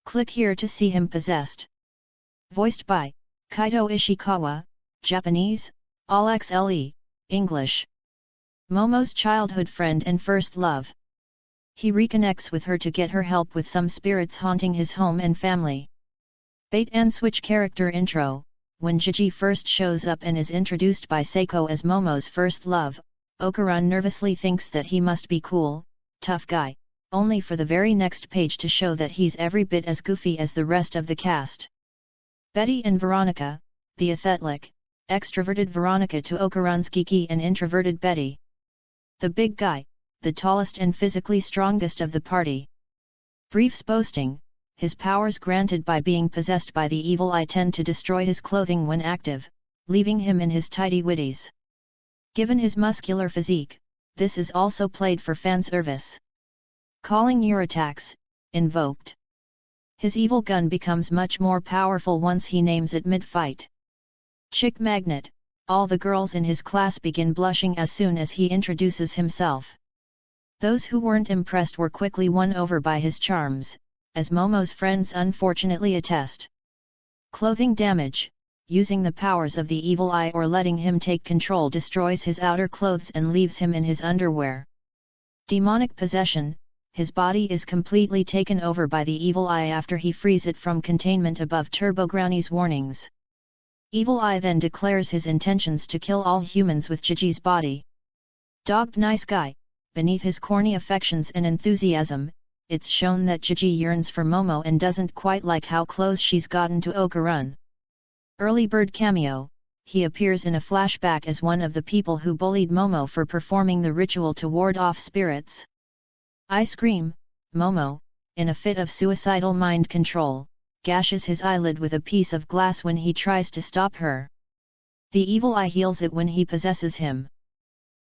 S1: Click here to see him possessed. Voiced by Kaito Ishikawa, Japanese, AllXLE, English. Momo's childhood friend and first love. He reconnects with her to get her help with some spirits haunting his home and family. Bait and switch character intro. When Jiji first shows up and is introduced by Seiko as Momo's first love, Okuran nervously thinks that he must be cool, tough guy, only for the very next page to show that he's every bit as goofy as the rest of the cast. Betty and Veronica, the athletic, extroverted Veronica to Okuran's geeky and introverted Betty. The big guy, the tallest and physically strongest of the party. Briefs boasting, his powers granted by being possessed by the evil eye tend to destroy his clothing when active, leaving him in his tidy whities. Given his muscular physique, this is also played for fan service. Calling your attacks, invoked. His evil gun becomes much more powerful once he names it mid-fight. Chick magnet, all the girls in his class begin blushing as soon as he introduces himself. Those who weren't impressed were quickly won over by his charms, as Momo's friends unfortunately attest. Clothing damage, using the powers of the evil eye or letting him take control destroys his outer clothes and leaves him in his underwear. Demonic possession, his body is completely taken over by the evil eye after he frees it from containment above Turbo Granny's warnings. Evil eye then declares his intentions to kill all humans with Jiji's body. Dogged nice guy, beneath his corny affections and enthusiasm, it's shown that Jiji yearns for Momo and doesn't quite like how close she's gotten to Okuran. Early bird cameo, he appears in a flashback as one of the people who bullied Momo for performing the ritual to ward off spirits. Ice cream, Momo, in a fit of suicidal mind control, gashes his eyelid with a piece of glass when he tries to stop her. The evil eye heals it when he possesses him.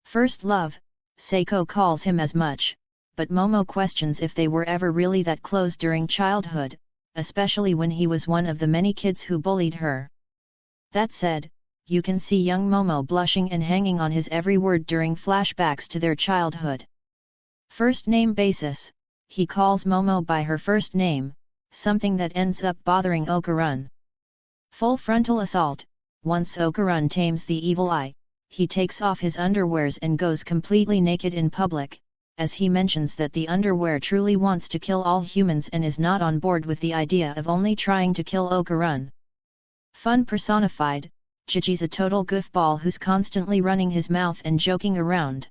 S1: First love, Seiko calls him as much, but Momo questions if they were ever really that close during childhood, especially when he was one of the many kids who bullied her. That said, you can see young Momo blushing and hanging on his every word during flashbacks to their childhood. First name basis, he calls Momo by her first name, something that ends up bothering Okuran. Full frontal assault, once Okuran tames the evil eye, he takes off his underwears and goes completely naked in public, as he mentions that the underwear truly wants to kill all humans and is not on board with the idea of only trying to kill Okuran. Fun personified, Jiji's a total goofball who's constantly running his mouth and joking around.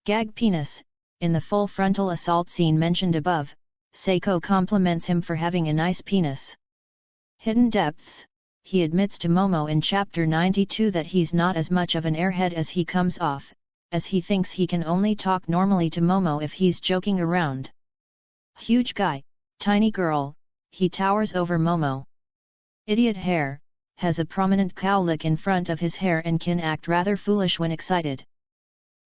S1: Gag penis, in the full frontal assault scene mentioned above, Seiko compliments him for having a nice penis. Hidden depths, he admits to Momo in chapter 92 that he's not as much of an airhead as he comes off, as he thinks he can only talk normally to Momo if he's joking around. Huge guy, tiny girl, he towers over Momo. Idiot hair, has a prominent cowlick in front of his hair and can act rather foolish when excited.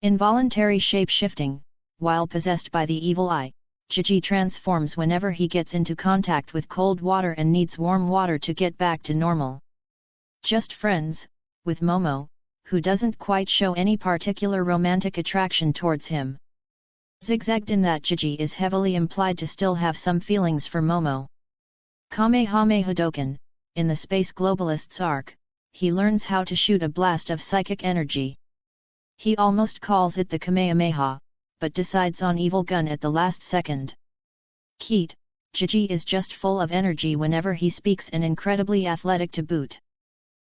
S1: Involuntary shape-shifting, while possessed by the evil eye, Jiji transforms whenever he gets into contact with cold water and needs warm water to get back to normal. Just friends, with Momo, who doesn't quite show any particular romantic attraction towards him. Zigzagged in that Jiji is heavily implied to still have some feelings for Momo. Kamehameha Doken, in the Space Globalists arc, he learns how to shoot a blast of psychic energy. He almost calls it the Kamehameha, but decides on evil gun at the last second. Keat, Jiji is just full of energy whenever he speaks and incredibly athletic to boot.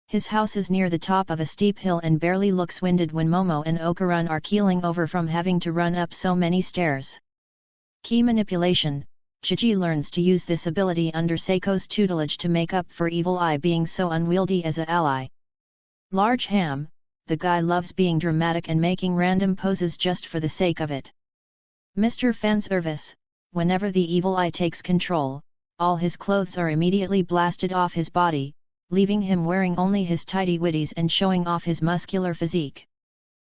S1: His house is near the top of a steep hill and barely looks winded when Momo and Okuran are keeling over from having to run up so many stairs. Key manipulation, Jiji learns to use this ability under Seiko's tutelage to make up for Evil Eye being so unwieldy as a ally. Large Ham, the guy loves being dramatic and making random poses just for the sake of it. Mr. Fanservice, whenever the Evil Eye takes control, all his clothes are immediately blasted off his body, leaving him wearing only his tidy whities and showing off his muscular physique.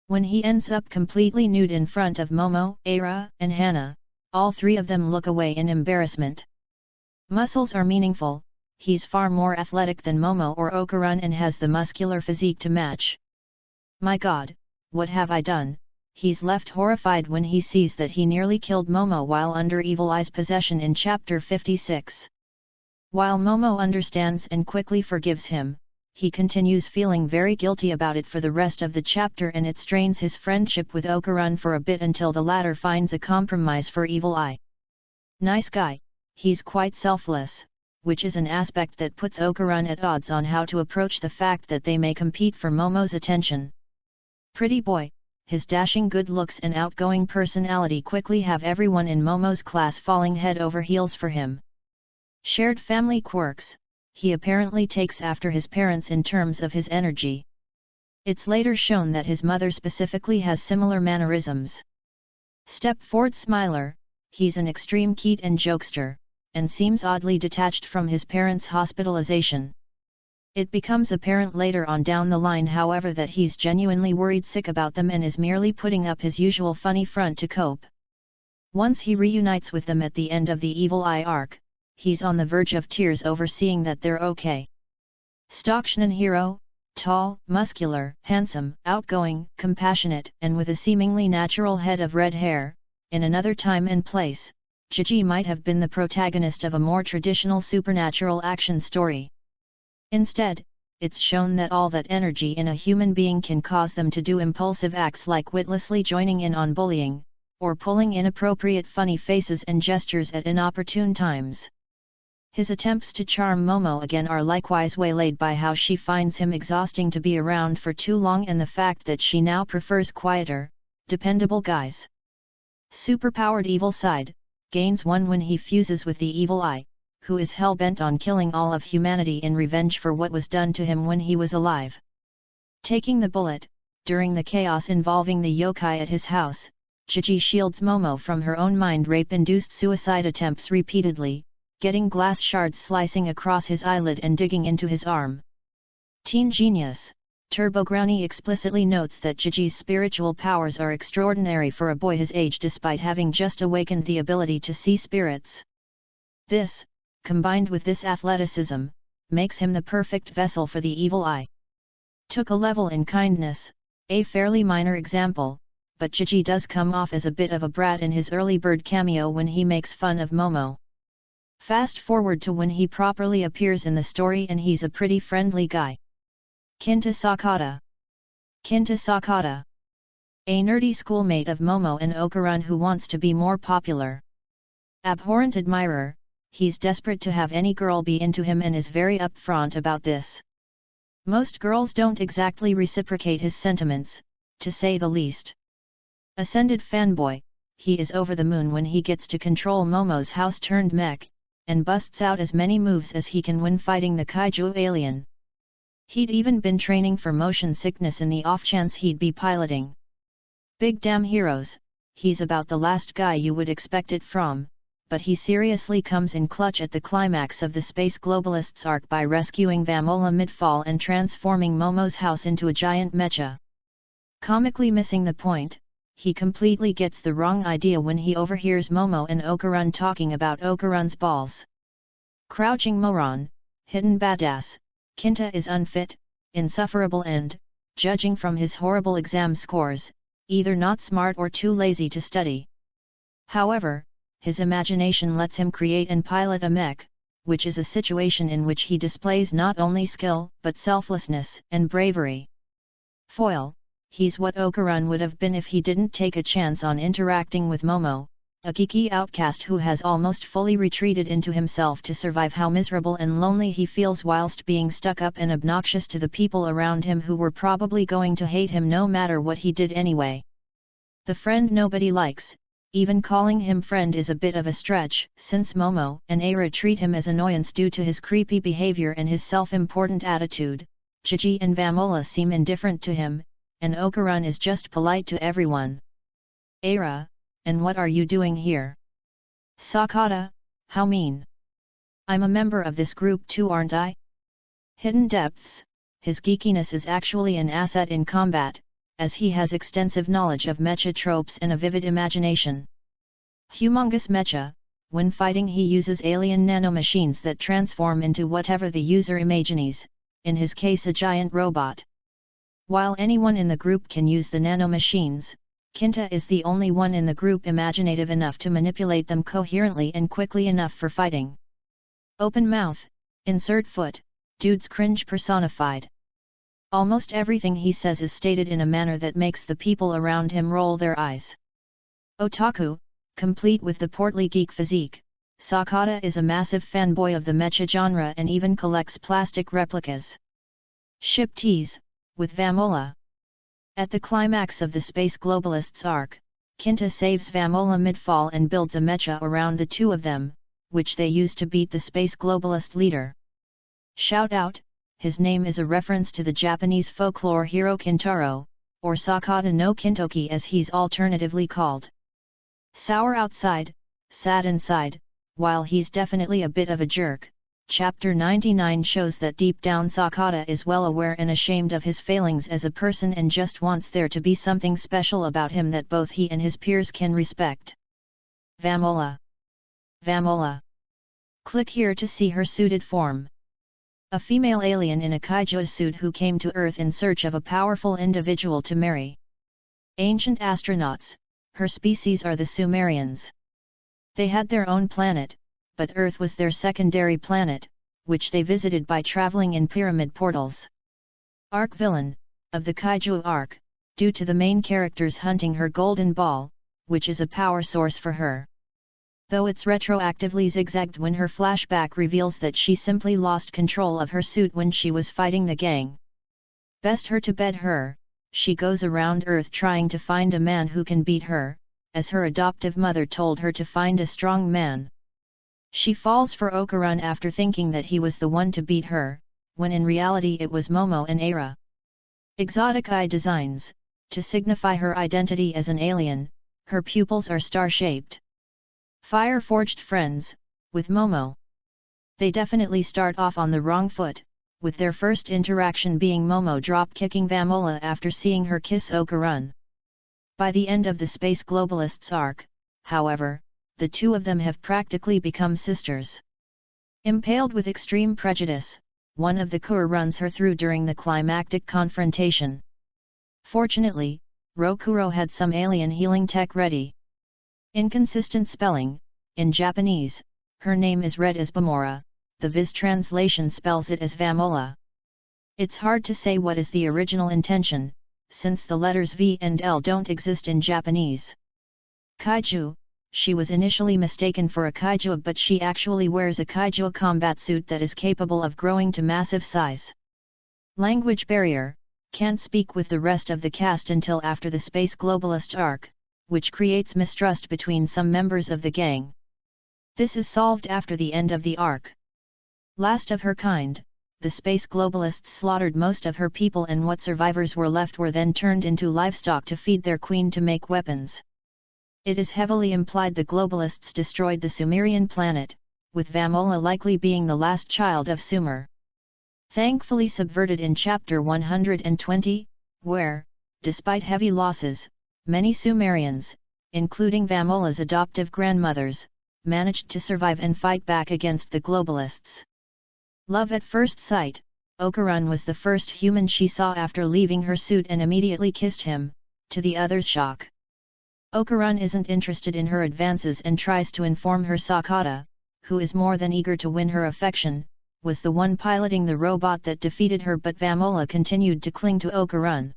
S1: When he ends up completely nude in front of Momo, Aira, and Hana, all three of them look away in embarrassment. Muscles are meaningful, he's far more athletic than Momo or Okuran and has the muscular physique to match. My god, what have I done? He's left horrified when he sees that he nearly killed Momo while under Evil Eye's possession in chapter 56. While Momo understands and quickly forgives him, he continues feeling very guilty about it for the rest of the chapter, and it strains his friendship with Okuran for a bit until the latter finds a compromise for Evil Eye. Nice guy, he's quite selfless, which is an aspect that puts Okuran at odds on how to approach the fact that they may compete for Momo's attention. Pretty boy, his dashing good looks and outgoing personality quickly have everyone in Momo's class falling head over heels for him. Shared family quirks, he apparently takes after his parents in terms of his energy. It's later shown that his mother specifically has similar mannerisms. Stepford Smiler, he's an extreme Keat and jokester, and seems oddly detached from his parents' hospitalization. It becomes apparent later on down the line, however, that he's genuinely worried sick about them and is merely putting up his usual funny front to cope. Once he reunites with them at the end of the Evil Eye arc, he's on the verge of tears over seeing that they're okay. Stock shonen hero, tall, muscular, handsome, outgoing, compassionate, and with a seemingly natural head of red hair. In another time and place, Jiji might have been the protagonist of a more traditional supernatural action story. Instead, it's shown that all that energy in a human being can cause them to do impulsive acts like witlessly joining in on bullying, or pulling inappropriate funny faces and gestures at inopportune times. His attempts to charm Momo again are likewise waylaid by how she finds him exhausting to be around for too long and the fact that she now prefers quieter, dependable guys. Superpowered evil side, gains one when he fuses with the Evil Eye, who is hell-bent on killing all of humanity in revenge for what was done to him when he was alive. Taking the bullet, during the chaos involving the yokai at his house, Jiji shields Momo from her own mind rape-induced suicide attempts repeatedly, getting glass shards slicing across his eyelid and digging into his arm. Teen Genius, TurboGrowny explicitly notes that Jiji's spiritual powers are extraordinary for a boy his age despite having just awakened the ability to see spirits. This, combined with this athleticism, makes him the perfect vessel for the Evil Eye. Took a level in kindness, a fairly minor example, but Jiji does come off as a bit of a brat in his early bird cameo when he makes fun of Momo. Fast forward to when he properly appears in the story and he's a pretty friendly guy. Kinta Sakata. Kinta Sakata. A nerdy schoolmate of Momo and Okuran who wants to be more popular. Abhorrent admirer, he's desperate to have any girl be into him and is very upfront about this. Most girls don't exactly reciprocate his sentiments, to say the least. Ascended fanboy, he is over the moon when he gets to control Momo's house-turned-mech, and busts out as many moves as he can when fighting the kaiju alien. He'd even been training for motion sickness in the off-chance he'd be piloting. Big damn heroes, he's about the last guy you would expect it from, but he seriously comes in clutch at the climax of the Space Globalists arc by rescuing Vamola mid-fall and transforming Momo's house into a giant mecha. Comically missing the point, he completely gets the wrong idea when he overhears Momo and Okuran talking about Okuran's balls. Crouching moron, hidden badass, Kinta is unfit, insufferable and, judging from his horrible exam scores, either not smart or too lazy to study. However, his imagination lets him create and pilot a mech, which is a situation in which he displays not only skill but selflessness and bravery. Foil: he's what Okarun would have been if he didn't take a chance on interacting with Momo, a geeky outcast who has almost fully retreated into himself to survive how miserable and lonely he feels whilst being stuck up and obnoxious to the people around him who were probably going to hate him no matter what he did anyway. The friend nobody likes, even calling him friend is a bit of a stretch, since Momo and Aira treat him as annoyance due to his creepy behavior and his self-important attitude. Gigi and Vamola seem indifferent to him, and Okarun is just polite to everyone. Aira, and what are you doing here? Sakata, how mean. I'm a member of this group too, aren't I? Hidden depths: his geekiness is actually an asset in combat, as he has extensive knowledge of mecha tropes and a vivid imagination. Humongous mecha: when fighting he uses alien nanomachines that transform into whatever the user imagines, in his case a giant robot. While anyone in the group can use the nanomachines, Kinta is the only one in the group imaginative enough to manipulate them coherently and quickly enough for fighting. Open mouth, insert foot, dude's cringe personified. Almost everything he says is stated in a manner that makes the people around him roll their eyes. Otaku, complete with the portly geek physique, Sakata is a massive fanboy of the mecha genre and even collects plastic replicas. Ship tease, with Vamola. At the climax of the Space Globalists arc, Kinta saves Vamola mid-fall and builds a mecha around the two of them, which they use to beat the Space Globalist leader. Shout out: his name is a reference to the Japanese folklore hero Kintaro, or Sakata no Kintoki as he's alternatively called. Sour outside, sad inside. While he's definitely a bit of a jerk, Chapter 99 shows that deep down Sakata is well aware and ashamed of his failings as a person and just wants there to be something special about him that both he and his peers can respect. Vamola. Vamola. Click here to see her suited form. A female alien in a kaiju suit who came to Earth in search of a powerful individual to marry. Ancient astronauts, her species are the Sumerians. They had their own planet, but Earth was their secondary planet, which they visited by traveling in pyramid portals. Arc villain, of the Kaiju arc, due to the main characters hunting her golden ball, which is a power source for her. Though it's retroactively zigzagged when her flashback reveals that she simply lost control of her suit when she was fighting the gang. Best her to bed her, she goes around Earth trying to find a man who can beat her, as her adoptive mother told her to find a strong man. She falls for Okarun after thinking that he was the one to beat her, when in reality it was Momo and Aira. Exotic eye designs: to signify her identity as an alien, her pupils are star-shaped. Fire-forged friends, with Momo. They definitely start off on the wrong foot, with their first interaction being Momo drop-kicking Vamola after seeing her kiss Okarun. By the end of the Space Globalists arc, however, the two of them have practically become sisters. Impaled with extreme prejudice, one of the Kur runs her through during the climactic confrontation. Fortunately, Rokuro had some alien healing tech ready. Inconsistent spelling: in Japanese, her name is read as Bamora, the Viz translation spells it as Vamola. It's hard to say what is the original intention, since the letters V and L don't exist in Japanese. Kaiju: she was initially mistaken for a kaiju, but she actually wears a kaiju combat suit that is capable of growing to massive size. Language barrier: can't speak with the rest of the cast until after the Space Globalist arc, which creates mistrust between some members of the gang. This is solved after the end of the arc. Last of her kind, the Space Globalists slaughtered most of her people, and what survivors were left were then turned into livestock to feed their queen to make weapons. It is heavily implied the Globalists destroyed the Sumerian planet, with Vamola likely being the last child of Sumer. Thankfully subverted in Chapter 120, where, despite heavy losses, many Sumerians, including Vamola's adoptive grandmothers, managed to survive and fight back against the Globalists. Love at first sight: Okarun was the first human she saw after leaving her suit and immediately kissed him, to the others' shock. Okarun isn't interested in her advances and tries to inform her Sakata, who is more than eager to win her affection, was the one piloting the robot that defeated her, but Vamola continued to cling to Okarun.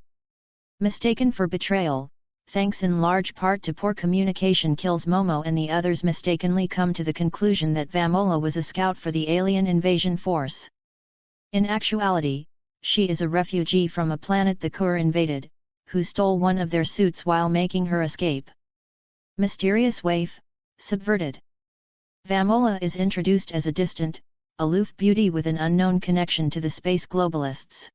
S1: Mistaken for betrayal, thanks in large part to poor communication, kills Momo, and the others mistakenly come to the conclusion that Vamola was a scout for the alien invasion force. In actuality, she is a refugee from a planet the Kur invaded, who stole one of their suits while making her escape. Mysterious waif, subverted. Vamola is introduced as a distant, aloof beauty with an unknown connection to the space globalists.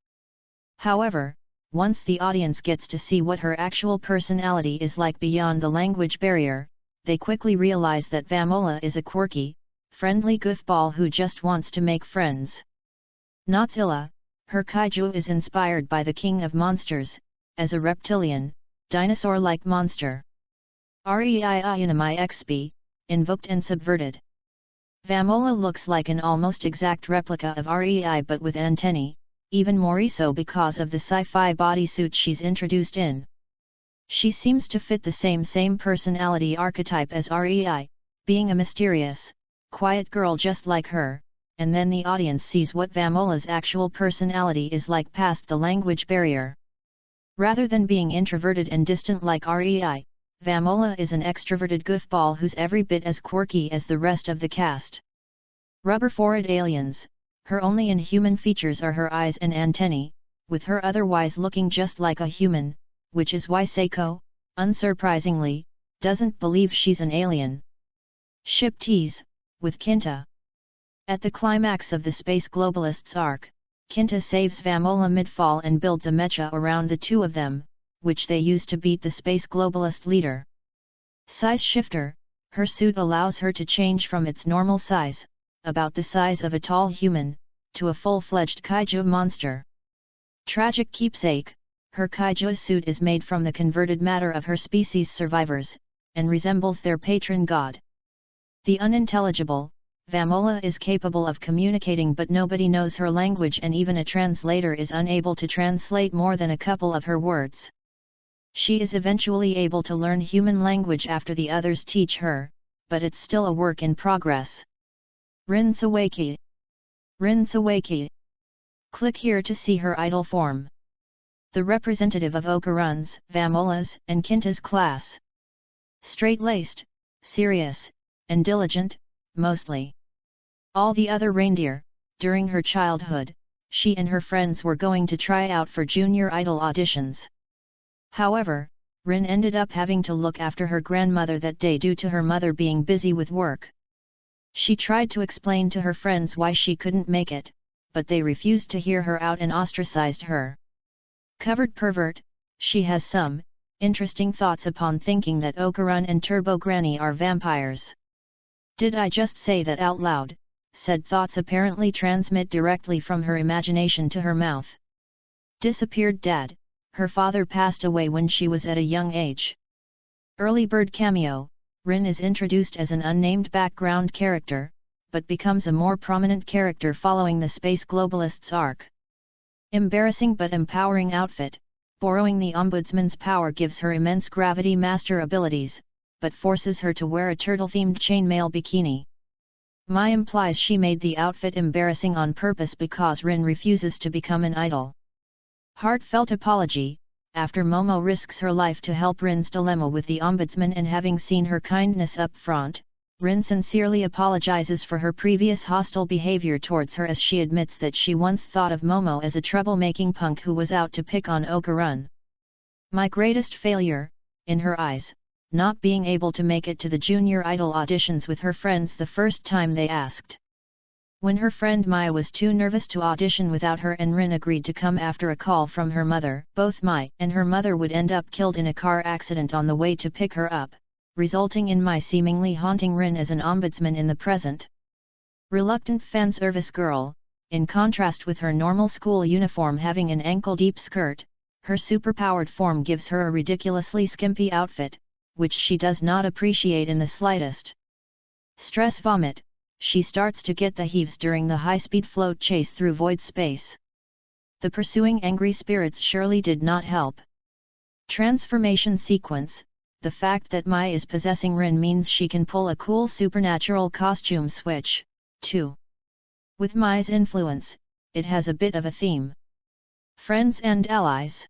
S1: However, once the audience gets to see what her actual personality is like beyond the language barrier, they quickly realize that Vamola is a quirky, friendly goofball who just wants to make friends. Notzilla, her kaiju is inspired by the king of monsters, as a reptilian, dinosaur-like monster. Reiinami XP, invoked and subverted. Vamola looks like an almost exact replica of Rei but with antennae, even more so because of the sci-fi bodysuit she's introduced in. She seems to fit the same personality archetype as Rei, being a mysterious, quiet girl just like her, and then the audience sees what Vamola's actual personality is like past the language barrier. Rather than being introverted and distant like Rei, Vamola is an extroverted goofball who's every bit as quirky as the rest of the cast. Rubber-forehead aliens, her only inhuman features are her eyes and antennae, with her otherwise looking just like a human, which is why Seiko, unsurprisingly, doesn't believe she's an alien. Ship tease, with Kinta. At the climax of the Space Globalists arc, Kinta saves Vamola mid-fall and builds a mecha around the two of them, which they use to beat the Space Globalist leader. Size shifter, her suit allows her to change from its normal size, about the size of a tall human, to a full-fledged kaiju monster. Tragic keepsake, her kaiju suit is made from the converted matter of her species' survivors, and resembles their patron god. The unintelligible, Vamola is capable of communicating, but nobody knows her language, and even a translator is unable to translate more than a couple of her words. She is eventually able to learn human language after the others teach her, but it's still a work in progress. Rin Sawaki. Rin Sawaki. Click here to see her idol form. The representative of Okarun's, Vamola's, and Kinta's class. Straight-laced, serious, and diligent, mostly. All the other reindeer, during her childhood, she and her friends were going to try out for junior idol auditions. However, Rin ended up having to look after her grandmother that day due to her mother being busy with work. She tried to explain to her friends why she couldn't make it, but they refused to hear her out and ostracized her. Covered pervert, she has some interesting thoughts upon thinking that Okarun and Turbo Granny are vampires. Did I just say that out loud? Said thoughts apparently transmit directly from her imagination to her mouth. Disappeared dad. Her father passed away when she was at a young age. Early bird cameo, Rin is introduced as an unnamed background character, but becomes a more prominent character following the Space Globalists arc. Embarrassing but empowering outfit, borrowing the Ombudsman's power gives her immense gravity master abilities, but forces her to wear a turtle-themed chainmail bikini. Mai implies she made the outfit embarrassing on purpose because Rin refuses to become an idol. Heartfelt apology, after Momo risks her life to help Rin's dilemma with the Ombudsman, and having seen her kindness up front, Rin sincerely apologizes for her previous hostile behavior towards her, as she admits that she once thought of Momo as a troublemaking punk who was out to pick on Okarun. My greatest failure, in her eyes, not being able to make it to the junior idol auditions with her friends the first time they asked. When her friend Mai was too nervous to audition without her, and Rin agreed to come after a call from her mother, both Mai and her mother would end up killed in a car accident on the way to pick her up, resulting in Mai seemingly haunting Rin as an ombudsman in the present. Reluctant fan service girl, in contrast with her normal school uniform having an ankle-deep skirt, her superpowered form gives her a ridiculously skimpy outfit, which she does not appreciate in the slightest. Stress vomit. She starts to get the heaves during the high-speed float chase through void space. The pursuing angry spirits surely did not help. Transformation sequence. the fact that Mai is possessing Rin means she can pull a cool supernatural costume switch, too. With Mai's influence, it has a bit of a theme. Friends and allies.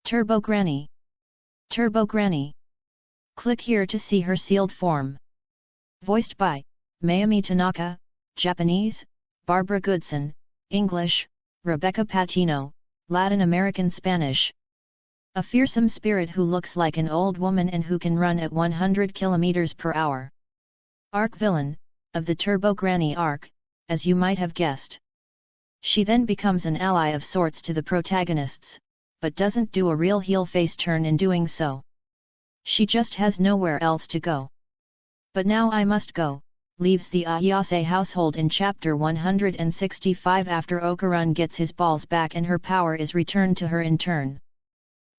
S1: Turbo Granny. Turbo Granny. Click here to see her sealed form. Voiced by Mayumi Tanaka, Japanese, Barbara Goodson, English, Rebecca Patino, Latin American Spanish. A fearsome spirit who looks like an old woman and who can run at 100 km per hour. Arc villain, of the Turbo Granny arc, as you might have guessed. She then becomes an ally of sorts to the protagonists, but doesn't do a real heel face turn in doing so. She just has nowhere else to go. But now I must go, leaves the Ayase household in chapter 165 after Okarun gets his balls back and her power is returned to her in turn.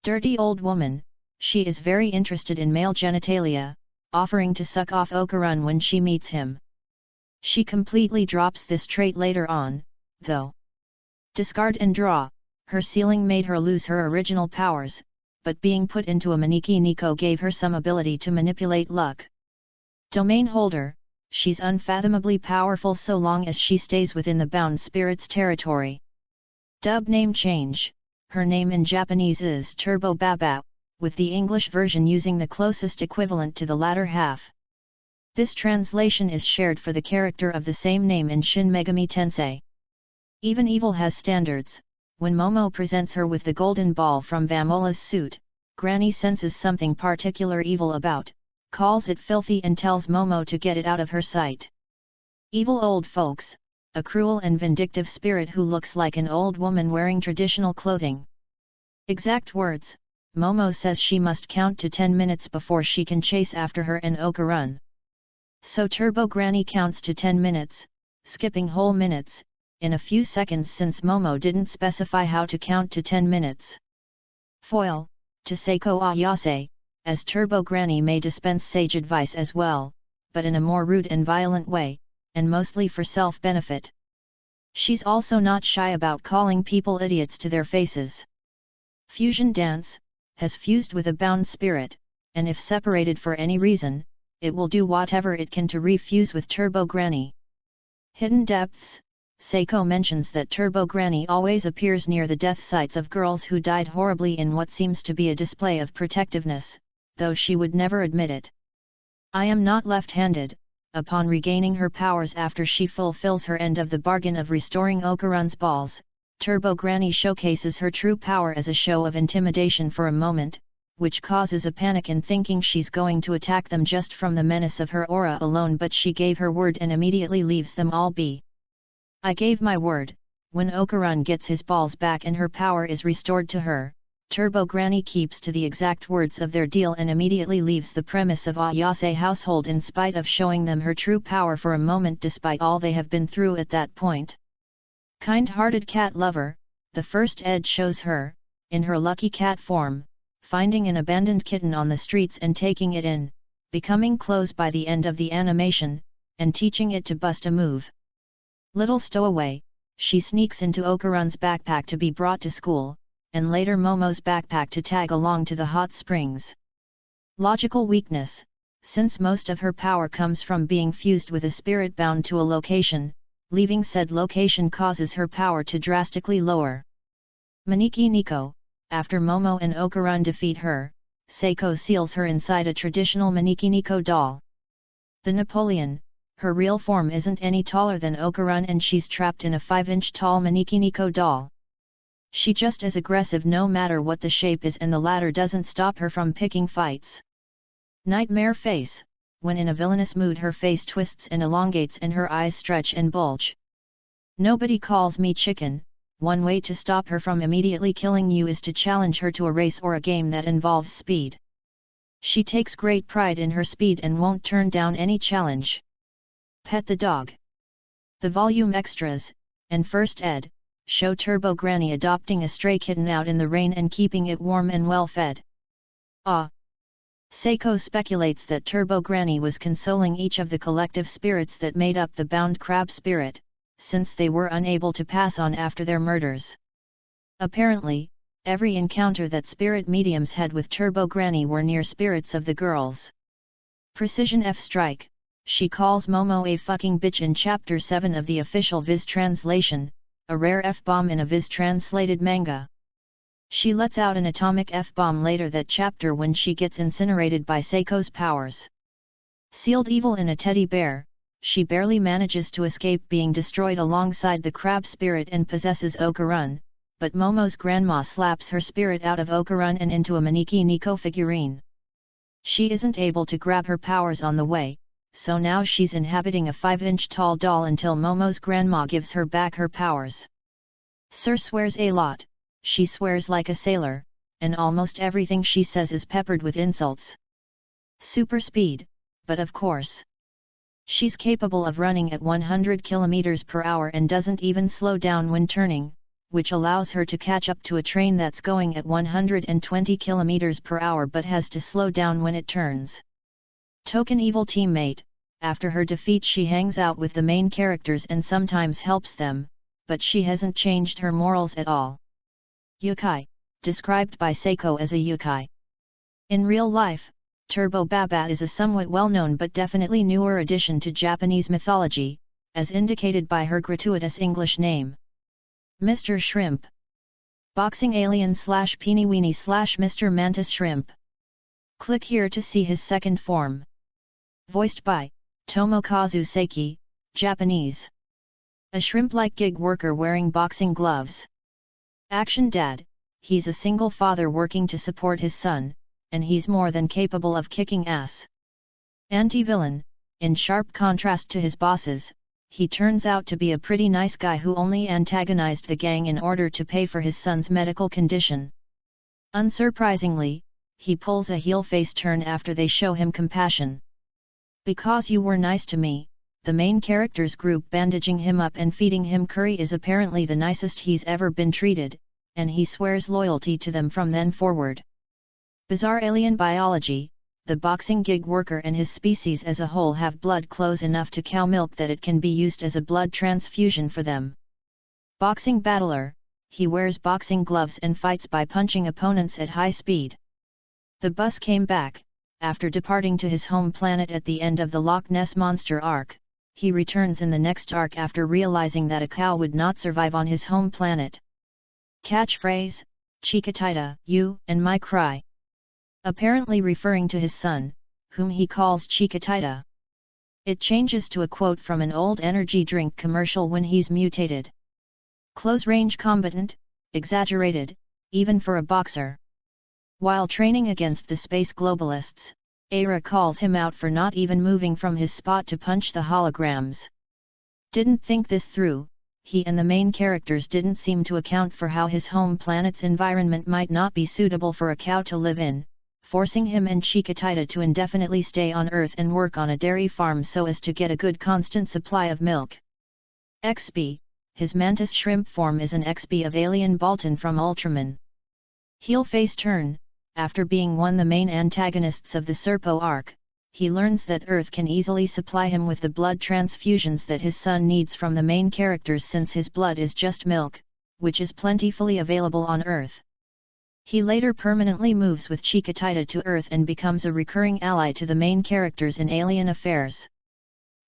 S1: Dirty old woman, she is very interested in male genitalia, offering to suck off Okarun when she meets him. She completely drops this trait later on, though. Discard and draw, her sealing made her lose her original powers, but being put into a Maneki Nico gave her some ability to manipulate luck. Domain holder, she's unfathomably powerful so long as she stays within the bound spirit's territory. Dub name change, her name in Japanese is Turbo Baba, with the English version using the closest equivalent to the latter half. This translation is shared for the character of the same name in Shin Megami Tensei. Even evil has standards. When Momo presents her with the golden ball from Vamola's suit, Granny senses something particular evil about, calls it filthy and tells Momo to get it out of her sight. Evil old folks, a cruel and vindictive spirit who looks like an old woman wearing traditional clothing. Exact words, Momo says she must count to 10 minutes before she can chase after her and Okarun. So Turbo Granny counts to 10 minutes, skipping whole minutes, in a few seconds since Momo didn't specify how to count to 10 minutes. Foil, to Seiko Ayase, as Turbo Granny may dispense sage advice as well, but in a more rude and violent way, and mostly for self-benefit. She's also not shy about calling people idiots to their faces. Fusion Dance, has fused with a bound spirit, and if separated for any reason, it will do whatever it can to refuse with Turbo Granny. Hidden Depths, Seiko mentions that Turbo Granny always appears near the death sites of girls who died horribly in what seems to be a display of protectiveness, though she would never admit it. I am not left-handed. Upon regaining her powers after she fulfills her end of the bargain of restoring Okarun's balls, Turbo Granny showcases her true power as a show of intimidation for a moment, which causes a panic in thinking she's going to attack them just from the menace of her aura alone, but she gave her word and immediately leaves them all be. I gave my word. When Okarun gets his balls back and her power is restored to her, Turbo Granny keeps to the exact words of their deal and immediately leaves the premise of Ayase household in spite of showing them her true power for a moment despite all they have been through at that point. Kind-hearted cat lover, the first ed shows her, in her lucky cat form, finding an abandoned kitten on the streets and taking it in, becoming close by the end of the animation, and teaching it to bust a move. Little stowaway, she sneaks into Okarun's backpack to be brought to school, and later Momo's backpack to tag along to the hot springs. Logical weakness, since most of her power comes from being fused with a spirit bound to a location, leaving said location causes her power to drastically lower. Maneki Nico, after Momo and Okarun defeat her, Seiko seals her inside a traditional Maneki Nico doll. The Napoleon, her real form isn't any taller than Okarun and she's trapped in a 5-inch tall Maneki Nico doll. She just as aggressive no matter what the shape is and the latter doesn't stop her from picking fights. Nightmare face, when in a villainous mood her face twists and elongates and her eyes stretch and bulge. Nobody calls me chicken. One way to stop her from immediately killing you is to challenge her to a race or a game that involves speed. She takes great pride in her speed and won't turn down any challenge. Pet the dog. The volume extras, and first ed, show Turbo Granny adopting a stray kitten out in the rain and keeping it warm and well fed. Seiko speculates that Turbo Granny was consoling each of the collective spirits that made up the bound crab spirit, since they were unable to pass on after their murders. Apparently, Every encounter that spirit mediums had with Turbo Granny were near spirits of the girls. Precision F strike, she calls Momo a fucking bitch in Chapter 7 of the official Viz translation, a rare F-bomb in a Viz translated manga. She lets out an atomic F-bomb later that chapter when she gets incinerated by Seiko's powers. Sealed evil in a teddy bear, she barely manages to escape being destroyed alongside the crab spirit and possesses Okarun, but Momo's grandma slaps her spirit out of Okarun and into a Maneki Nico figurine. She isn't able to grab her powers on the way, so now she's inhabiting a 5-inch tall doll until Momo's grandma gives her back her powers. Sir swears a lot, she swears like a sailor, and almost everything she says is peppered with insults. Super speed, but of course. She's capable of running at 100 km per hour and doesn't even slow down when turning, which allows her to catch up to a train that's going at 120 km per hour but has to slow down when it turns. Token evil teammate, after her defeat she hangs out with the main characters and sometimes helps them, but she hasn't changed her morals at all. Yukai, described by Seiko as a yukai. In real life, Turbo Baba is a somewhat well-known but definitely newer addition to Japanese mythology, as indicated by her gratuitous English name. Mr. Shrimp. Boxing alien / Peeny Weenie / Mr. Mantis Shrimp. Click here to see his second form. Voiced by Tomokazu Seiki, Japanese. A shrimp-like gig worker wearing boxing gloves. Action dad, he's a single father working to support his son, and he's more than capable of kicking ass. Anti-villain, in sharp contrast to his bosses, he turns out to be a pretty nice guy who only antagonized the gang in order to pay for his son's medical condition. Unsurprisingly, he pulls a heel-face turn after they show him compassion. Because you were nice to me, the main character's group bandaging him up and feeding him curry is apparently the nicest he's ever been treated, and he swears loyalty to them from then forward. Bizarre alien biology, the boxing gig worker and his species as a whole have blood close enough to cow milk that it can be used as a blood transfusion for them. Boxing battler, he wears boxing gloves and fights by punching opponents at high speed. The bus came back, after departing to his home planet at the end of the Loch Ness Monster arc. He returns in the next arc after realizing that a cow would not survive on his home planet. Catchphrase, Chiquitita, you and my cry. Apparently referring to his son, whom he calls Chiquitita. It changes to a quote from an old energy drink commercial when he's mutated. Close-range combatant, exaggerated, even for a boxer. While training against the space globalists, Aira calls him out for not even moving from his spot to punch the holograms. Didn't think this through, he and the main characters didn't seem to account for how his home planet's environment might not be suitable for a cow to live in, forcing him and Chiquitita to indefinitely stay on Earth and work on a dairy farm so as to get a good constant supply of milk. XB, his mantis shrimp form is an XB of Alien Baltan from Ultraman. Heel face turn. After being one of the main antagonists of the Serpo arc, he learns that Earth can easily supply him with the blood transfusions that his son needs from the main characters since his blood is just milk, which is plentifully available on Earth. He later permanently moves with Chiquitita to Earth and becomes a recurring ally to the main characters in Alien Affairs.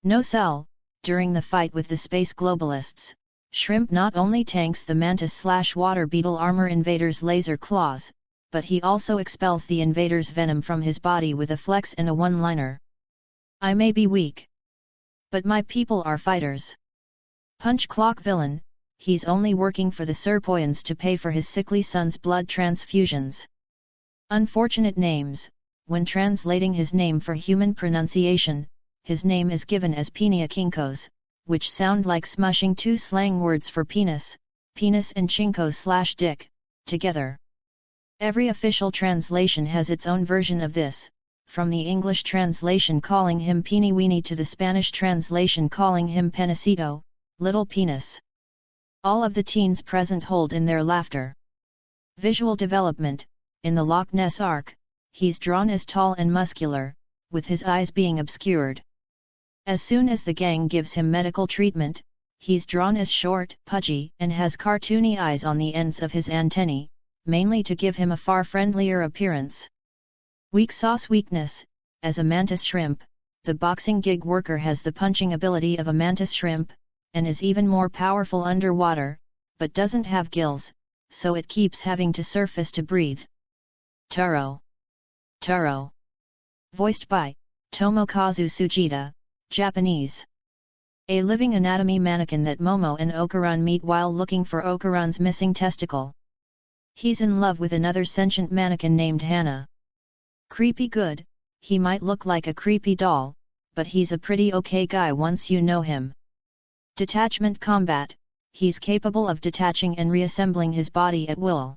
S1: No cell, during the fight with the space globalists, Shrimp not only tanks the mantis/water beetle armor invaders' laser claws, but he also expels the invader's venom from his body with a flex and a one-liner. I may be weak, but my people are fighters. Punch clock villain, he's only working for the Serpoians to pay for his sickly son's blood transfusions. Unfortunate names, when translating his name for human pronunciation, his name is given as Pinia Kinkos, which sound like smushing two slang words for penis and chinko/dick, together. Every official translation has its own version of this, from the English translation calling him Peeny Weenie to the Spanish translation calling him Penicito, little penis. All of the teens present hold in their laughter. Visual development, in the Loch Ness arc, he's drawn as tall and muscular, with his eyes being obscured. As soon as the gang gives him medical treatment, he's drawn as short, pudgy, and has cartoony eyes on the ends of his antennae, mainly to give him a far friendlier appearance. Weak sauce weakness: as a mantis shrimp, the boxing gig worker has the punching ability of a mantis shrimp, and is even more powerful underwater, but doesn't have gills, so it keeps having to surface to breathe. Taro. Taro. Voiced by Tomokazu Sujita, Japanese. A living anatomy mannequin that Momo and Okuran meet while looking for Okuran's missing testicle. He's in love with another sentient mannequin named Hana. Creepy good: he might look like a creepy doll, but he's a pretty okay guy once you know him. Detachment combat: he's capable of detaching and reassembling his body at will.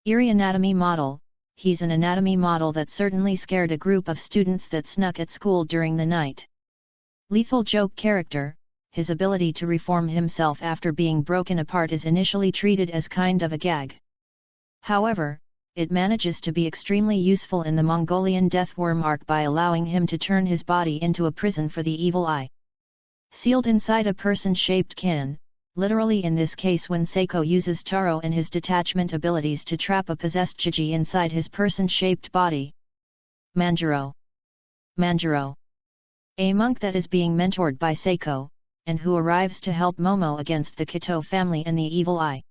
S1: Eerie anatomy model: he's an anatomy model that certainly scared a group of students that snuck at school during the night. Lethal joke character: his ability to reform himself after being broken apart is initially treated as kind of a gag. However, it manages to be extremely useful in the Mongolian Deathworm arc by allowing him to turn his body into a prison for the evil eye. Sealed inside a person-shaped can, literally in this case when Seiko uses Taro and his detachment abilities to trap a possessed Jiji inside his person-shaped body. Manjiro. Manjiro. A monk that is being mentored by Seiko, and who arrives to help Momo against the Kito family and the evil eye.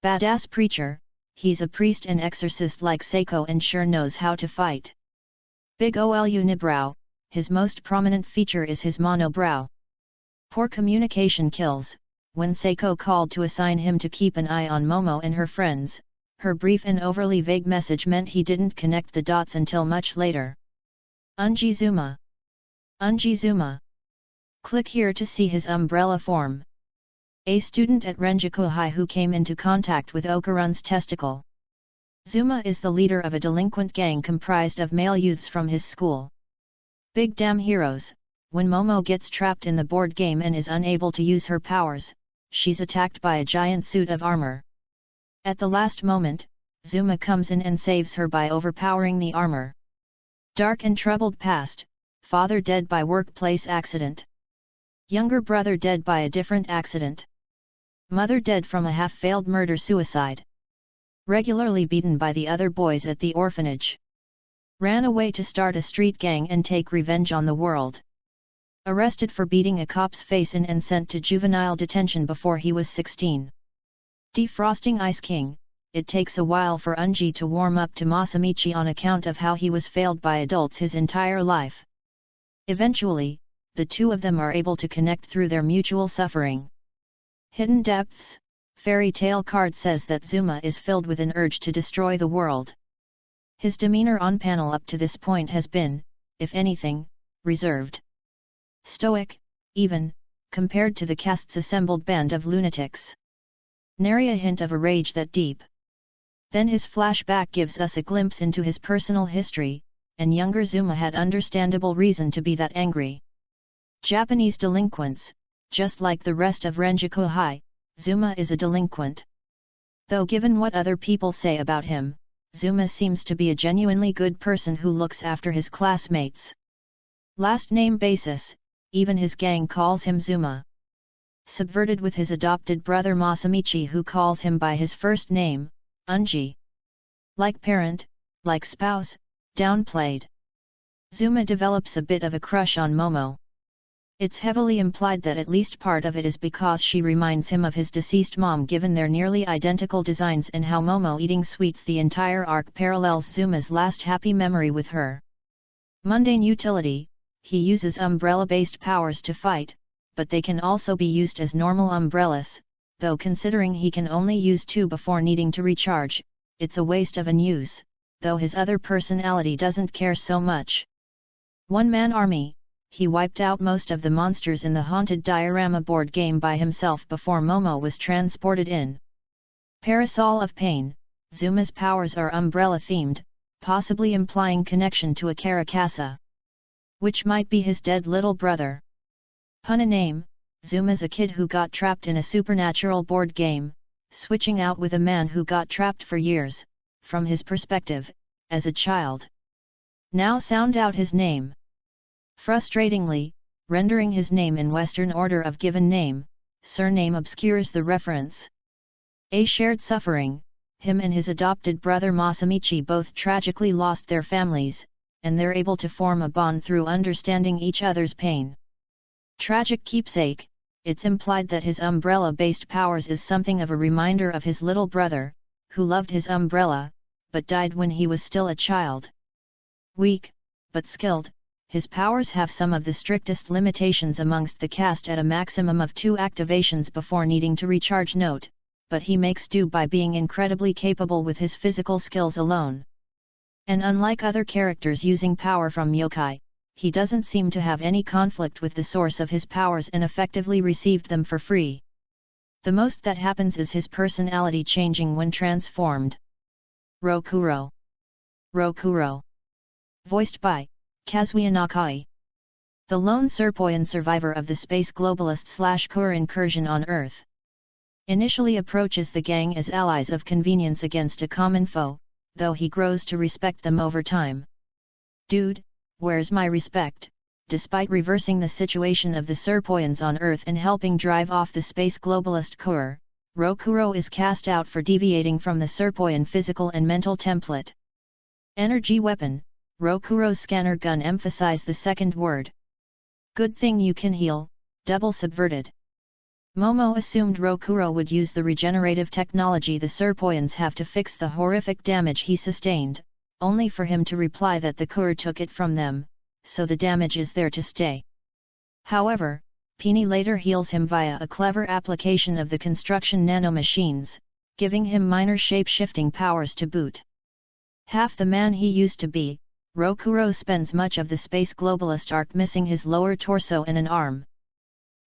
S1: Badass preacher: he's a priest and exorcist like Seiko and sure knows how to fight. Big ol' unibrow: his most prominent feature is his monobrow. Poor communication kills: when Seiko called to assign him to keep an eye on Momo and her friends, her brief and overly vague message meant he didn't connect the dots until much later. Unjizuma. Unjizuma. Click here to see his umbrella form. A student at Renjuku High who came into contact with Okuran's testicle. Zuma is the leader of a delinquent gang comprised of male youths from his school. Big damn heroes: when Momo gets trapped in the board game and is unable to use her powers, she's attacked by a giant suit of armor. At the last moment, Zuma comes in and saves her by overpowering the armor. Dark and troubled past: father dead by workplace accident. Younger brother dead by a different accident. Mother dead from a half-failed murder-suicide. Regularly beaten by the other boys at the orphanage. Ran away to start a street gang and take revenge on the world. Arrested for beating a cop's face in and sent to juvenile detention before he was 16. Defrosting Ice King: it takes a while for Unji to warm up to Masamichi on account of how he was failed by adults his entire life. Eventually, the two of them are able to connect through their mutual suffering. Hidden Depths: fairy tale card says that Zuma is filled with an urge to destroy the world. His demeanor on panel up to this point has been, if anything, reserved. Stoic, even, compared to the cast's assembled band of lunatics. Nary a hint of a rage that deep. Then his flashback gives us a glimpse into his personal history, and younger Zuma had understandable reason to be that angry. Japanese delinquents: just like the rest of Renjuku High, Zuma is a delinquent. Though given what other people say about him, Zuma seems to be a genuinely good person who looks after his classmates. Last name basis: even his gang calls him Zuma. Subverted with his adopted brother Masamichi who calls him by his first name, Unji. Like parent, like spouse, downplayed. Zuma develops a bit of a crush on Momo. It's heavily implied that at least part of it is because she reminds him of his deceased mom given their nearly identical designs, and how Momo eating sweets the entire arc parallels Zuma's last happy memory with her. Mundane utility: he uses umbrella-based powers to fight, but they can also be used as normal umbrellas, though considering he can only use 2 before needing to recharge, it's a waste of an use, though his other personality doesn't care so much. One-man army: he wiped out most of the monsters in the haunted diorama board game by himself before Momo was transported in. Parasol of Pain: Zuma's powers are umbrella-themed, possibly implying connection to a Karakasa, which might be his dead little brother. Puna name: Zuma's a kid who got trapped in a supernatural board game, switching out with a man who got trapped for years, from his perspective, as a child. Now sound out his name. Frustratingly, rendering his name in Western order of given name, surname obscures the reference. A shared suffering: him and his adopted brother Masamichi both tragically lost their families, and they're able to form a bond through understanding each other's pain. Tragic keepsake, it's implied that his umbrella-based powers is something of a reminder of his little brother, who loved his umbrella, but died when he was still a child. Weak, but skilled, his powers have some of the strictest limitations amongst the cast at a maximum of 2 activations before needing to recharge. Note, but he makes do by being incredibly capable with his physical skills alone. And unlike other characters using power from yokai, he doesn't seem to have any conflict with the source of his powers and effectively received them for free. The most that happens is his personality changing when transformed. Rokuro. Rokuro. Voiced by Kazuya Nakai. The lone Serpoian survivor of the space globalist/Kur incursion on Earth. Initially approaches the gang as allies of convenience against a common foe, though he grows to respect them over time. Dude, where's my respect? Despite reversing the situation of the Serpoians on Earth and helping drive off the space globalist Kur, Rokuro is cast out for deviating from the Serpoian physical and mental template. Energy weapon, Rokuro's scanner gun emphasize the second word. Good thing you can heal, double subverted. Momo assumed Rokuro would use the regenerative technology the Serpoians have to fix the horrific damage he sustained, only for him to reply that the Kur took it from them, so the damage is there to stay. However, Pini later heals him via a clever application of the construction nanomachines, giving him minor shape-shifting powers to boot. Half the man he used to be, Rokuro spends much of the space globalist arc missing his lower torso and an arm.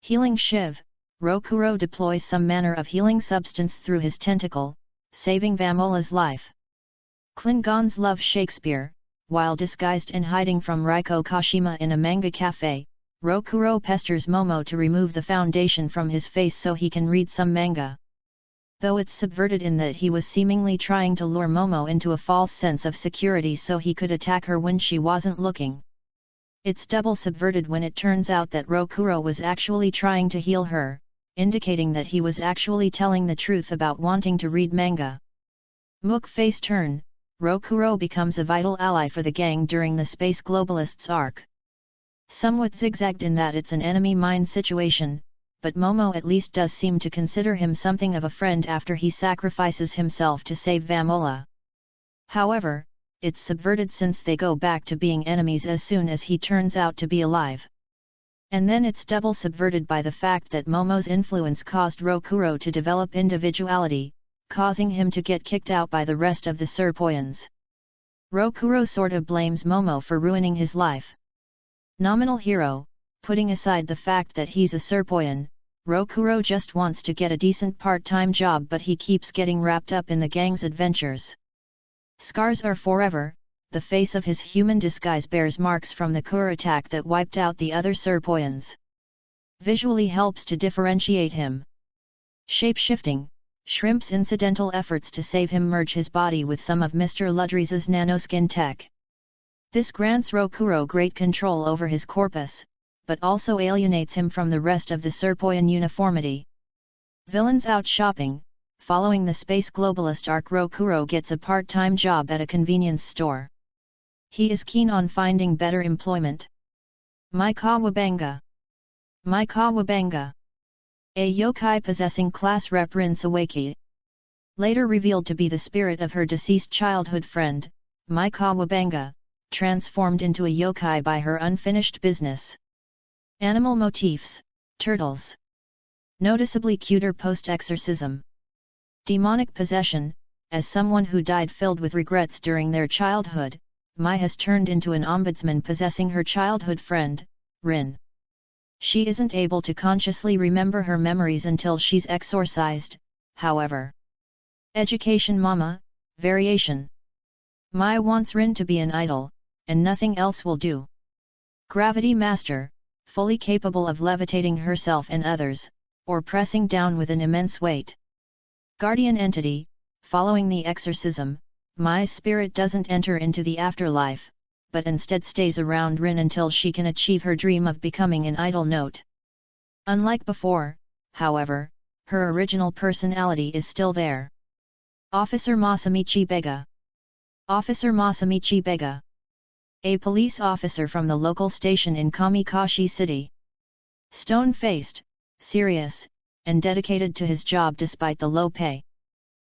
S1: Healing Shiv, Rokuro deploys some manner of healing substance through his tentacle, saving Vamola's life. Klingons love Shakespeare. While disguised and hiding from Reiko Kashima in a manga cafe, Rokuro pesters Momo to remove the foundation from his face so he can read some manga. Though it's subverted in that he was seemingly trying to lure Momo into a false sense of security so he could attack her when she wasn't looking. It's double subverted when it turns out that Rokuro was actually trying to heal her, indicating that he was actually telling the truth about wanting to read manga. Mook face turn, Rokuro becomes a vital ally for the gang during the Space Globalists arc. Somewhat zigzagged in that it's an enemy mine situation, but Momo at least does seem to consider him something of a friend after he sacrifices himself to save Vamola. However, it's subverted since they go back to being enemies as soon as he turns out to be alive. And then it's double subverted by the fact that Momo's influence caused Rokuro to develop individuality, causing him to get kicked out by the rest of the Serpoians. Rokuro sorta blames Momo for ruining his life. Nominal hero, putting aside the fact that he's a Serpoian, Rokuro just wants to get a decent part-time job, but he keeps getting wrapped up in the gang's adventures. Scars are forever. The face of his human disguise bears marks from the Kur attack that wiped out the other Serpoians. Visually helps to differentiate him. Shape-shifting, Shrimp's incidental efforts to save him merge his body with some of Mr. Ludries's nanoskin tech. This grants Rokuro great control over his corpus, but also alienates him from the rest of the Serpoian uniformity. Villains out shopping. Following the Space Globalist arc, Rokuro gets a part-time job at a convenience store. He is keen on finding better employment. Mai Kawabanga. Mai Kawabanga. A yokai possessing class rep Rin Sawaki. Later revealed to be the spirit of her deceased childhood friend, Mai Kawabanga, transformed into a yokai by her unfinished business. Animal motifs, turtles. Noticeably cuter post-exorcism. Demonic possession, as someone who died filled with regrets during their childhood, Mai has turned into an ombudsman possessing her childhood friend, Rin. She isn't able to consciously remember her memories until she's exorcised, however. Education Mama, variation. Mai wants Rin to be an idol, and nothing else will do. Gravity Master, fully capable of levitating herself and others, or pressing down with an immense weight. Guardian Entity, following the exorcism, Mai's spirit doesn't enter into the afterlife, but instead stays around Rin until she can achieve her dream of becoming an idol. Note. Unlike before, however, her original personality is still there. Officer Masamichi Bega. Officer Masamichi Bega. A police officer from the local station in Kamikashi City. Stone-faced, serious, and dedicated to his job despite the low pay.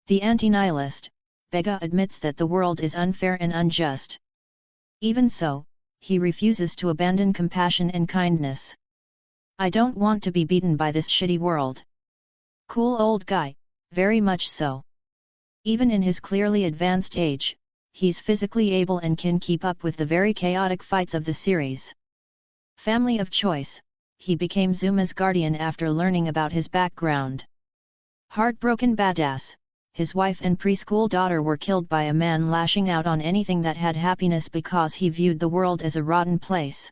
S1: The anti-nihilist, Bega admits that the world is unfair and unjust. Even so, he refuses to abandon compassion and kindness. I don't want to be beaten by this shitty world. Cool old guy, very much so. Even in his clearly advanced age, he's physically able and can keep up with the very chaotic fights of the series. Family of choice, he became Zuma's guardian after learning about his background. Heartbroken badass, his wife and preschool daughter were killed by a man lashing out on anything that had happiness because he viewed the world as a rotten place.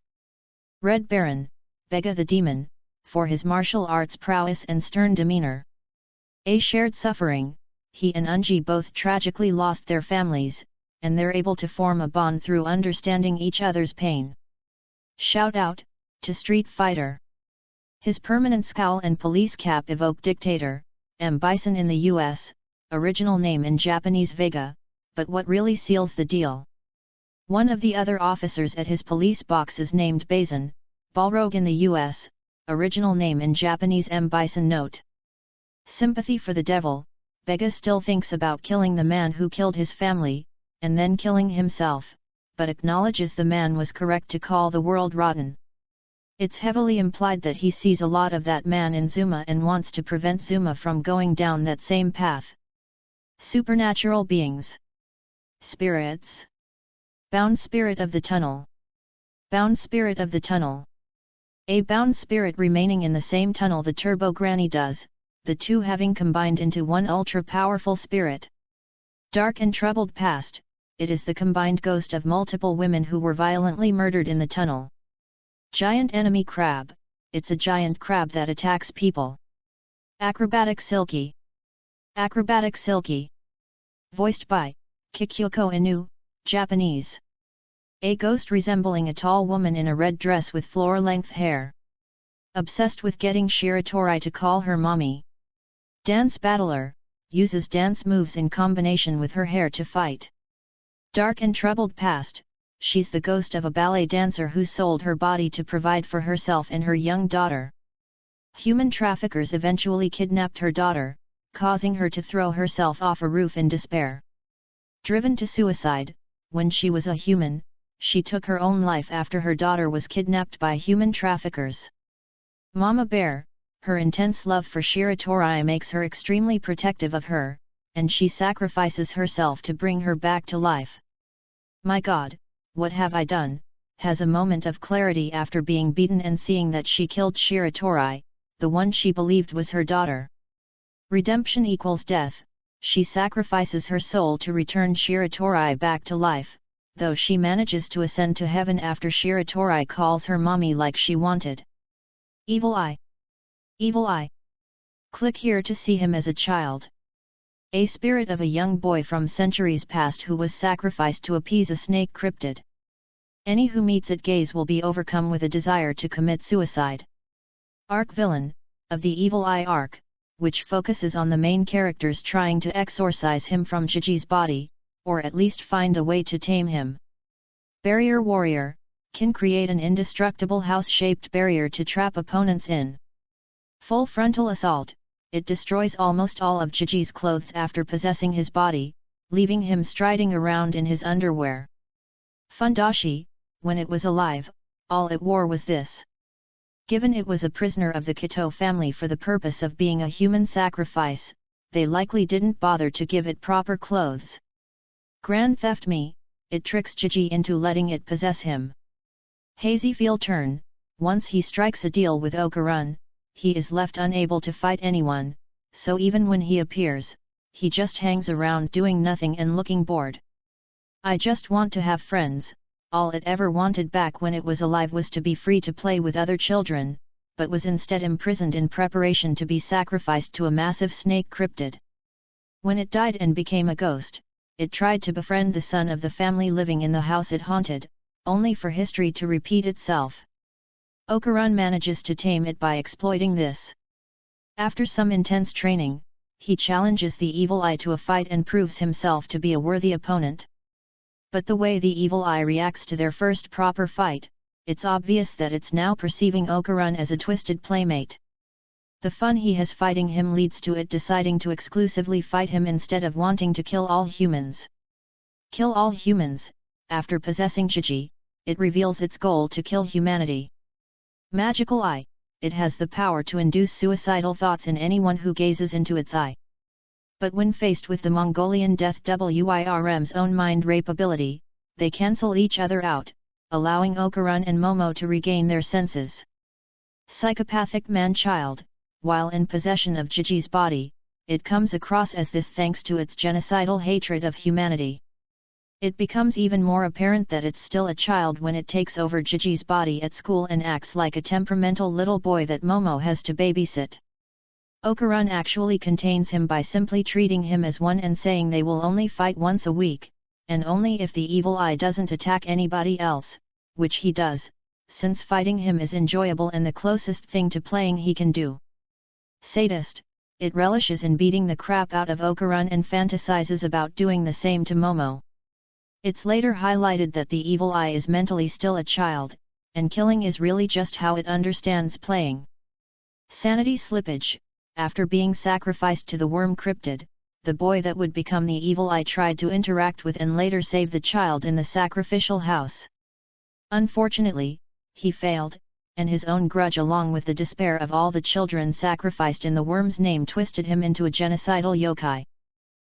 S1: Red Baron, Bega the Demon, for his martial arts prowess and stern demeanor. A shared suffering, he and Unji both tragically lost their families, and they're able to form a bond through understanding each other's pain. Shout out to Street Fighter. His permanent scowl and police cap evoke Dictator, M. Bison in the US, original name in Japanese Vega, but what really seals the deal? One of the other officers at his police box is named Bazin, Balrog in the US, original name in Japanese M. Bison note. Sympathy for the devil, Bega still thinks about killing the man who killed his family, and then killing himself, but acknowledges the man was correct to call the world rotten. It's heavily implied that he sees a lot of that man in Zuma and wants to prevent Zuma from going down that same path. Supernatural beings. Spirits. Bound spirit of the tunnel. Bound spirit of the tunnel. A bound spirit remaining in the same tunnel the Turbo Granny does, the two having combined into one ultra-powerful spirit. Dark and troubled past, it is the combined ghost of multiple women who were violently murdered in the tunnel. Giant enemy crab, it's a giant crab that attacks people. Acrobatic Silky. Acrobatic Silky. Voiced by Kikyoko Inu, Japanese. A ghost resembling a tall woman in a red dress with floor-length hair. Obsessed with getting Shiratori to call her mommy. Dance battler, uses dance moves in combination with her hair to fight. Dark and troubled past, she's the ghost of a ballet dancer who sold her body to provide for herself and her young daughter. Human traffickers eventually kidnapped her daughter, causing her to throw herself off a roof in despair. Driven to suicide, when she was a human, she took her own life after her daughter was kidnapped by human traffickers. Mama Bear, her intense love for Shiratori makes her extremely protective of her, and she sacrifices herself to bring her back to life. My God, what have I done? Has a moment of clarity after being beaten and seeing that she killed Shiratori, the one she believed was her daughter. Redemption equals death, she sacrifices her soul to return Shiratori back to life, though she manages to ascend to heaven after Shiratori calls her mommy like she wanted. Evil Eye. Evil Eye. Click here to see him as a child. A spirit of a young boy from centuries past who was sacrificed to appease a snake cryptid. Any who meets it gaze will be overcome with a desire to commit suicide. Arc villain, of the Evil Eye arc, which focuses on the main characters trying to exorcise him from Gigi's body, or at least find a way to tame him. Barrier warrior, can create an indestructible house-shaped barrier to trap opponents in. Full frontal assault, it destroys almost all of Gigi's clothes after possessing his body, leaving him striding around in his underwear. Fundashi, when it was alive, all it wore was this. Given it was a prisoner of the Kito family for the purpose of being a human sacrifice, they likely didn't bother to give it proper clothes. Grand Theft Me, it tricks Gigi into letting it possess him. Hazy Feel Turn, once he strikes a deal with Okarun, he is left unable to fight anyone, so even when he appears, he just hangs around doing nothing and looking bored. I just want to have friends, all it ever wanted back when it was alive was to be free to play with other children, but was instead imprisoned in preparation to be sacrificed to a massive snake cryptid. When it died and became a ghost, it tried to befriend the son of the family living in the house it haunted, only for history to repeat itself. Okarun manages to tame it by exploiting this. After some intense training, he challenges the evil eye to a fight and proves himself to be a worthy opponent. But the way the evil eye reacts to their first proper fight, it's obvious that it's now perceiving Okarun as a twisted playmate. The fun he has fighting him leads to it deciding to exclusively fight him instead of wanting to kill all humans. Kill all humans. After possessing Jiji, it reveals its goal to kill humanity. Magical eye, it has the power to induce suicidal thoughts in anyone who gazes into its eye. But when faced with the Mongolian Death Wirm's own mind rape ability, they cancel each other out, allowing Okarun and Momo to regain their senses. Psychopathic man-child, while in possession of Jiji's body, it comes across as this thanks to its genocidal hatred of humanity. It becomes even more apparent that it's still a child when it takes over Jiji's body at school and acts like a temperamental little boy that Momo has to babysit. Okarun actually contains him by simply treating him as one and saying they will only fight once a week, and only if the evil eye doesn't attack anybody else, which he does, since fighting him is enjoyable and the closest thing to playing he can do. Sadist, it relishes in beating the crap out of Okarun and fantasizes about doing the same to Momo. It's later highlighted that the evil eye is mentally still a child, and killing is really just how it understands playing. Sanity slippage. After being sacrificed to the worm cryptid, the boy that would become the evil eye tried to interact with and later save the child in the sacrificial house. Unfortunately, he failed, and his own grudge along with the despair of all the children sacrificed in the worm's name twisted him into a genocidal yokai.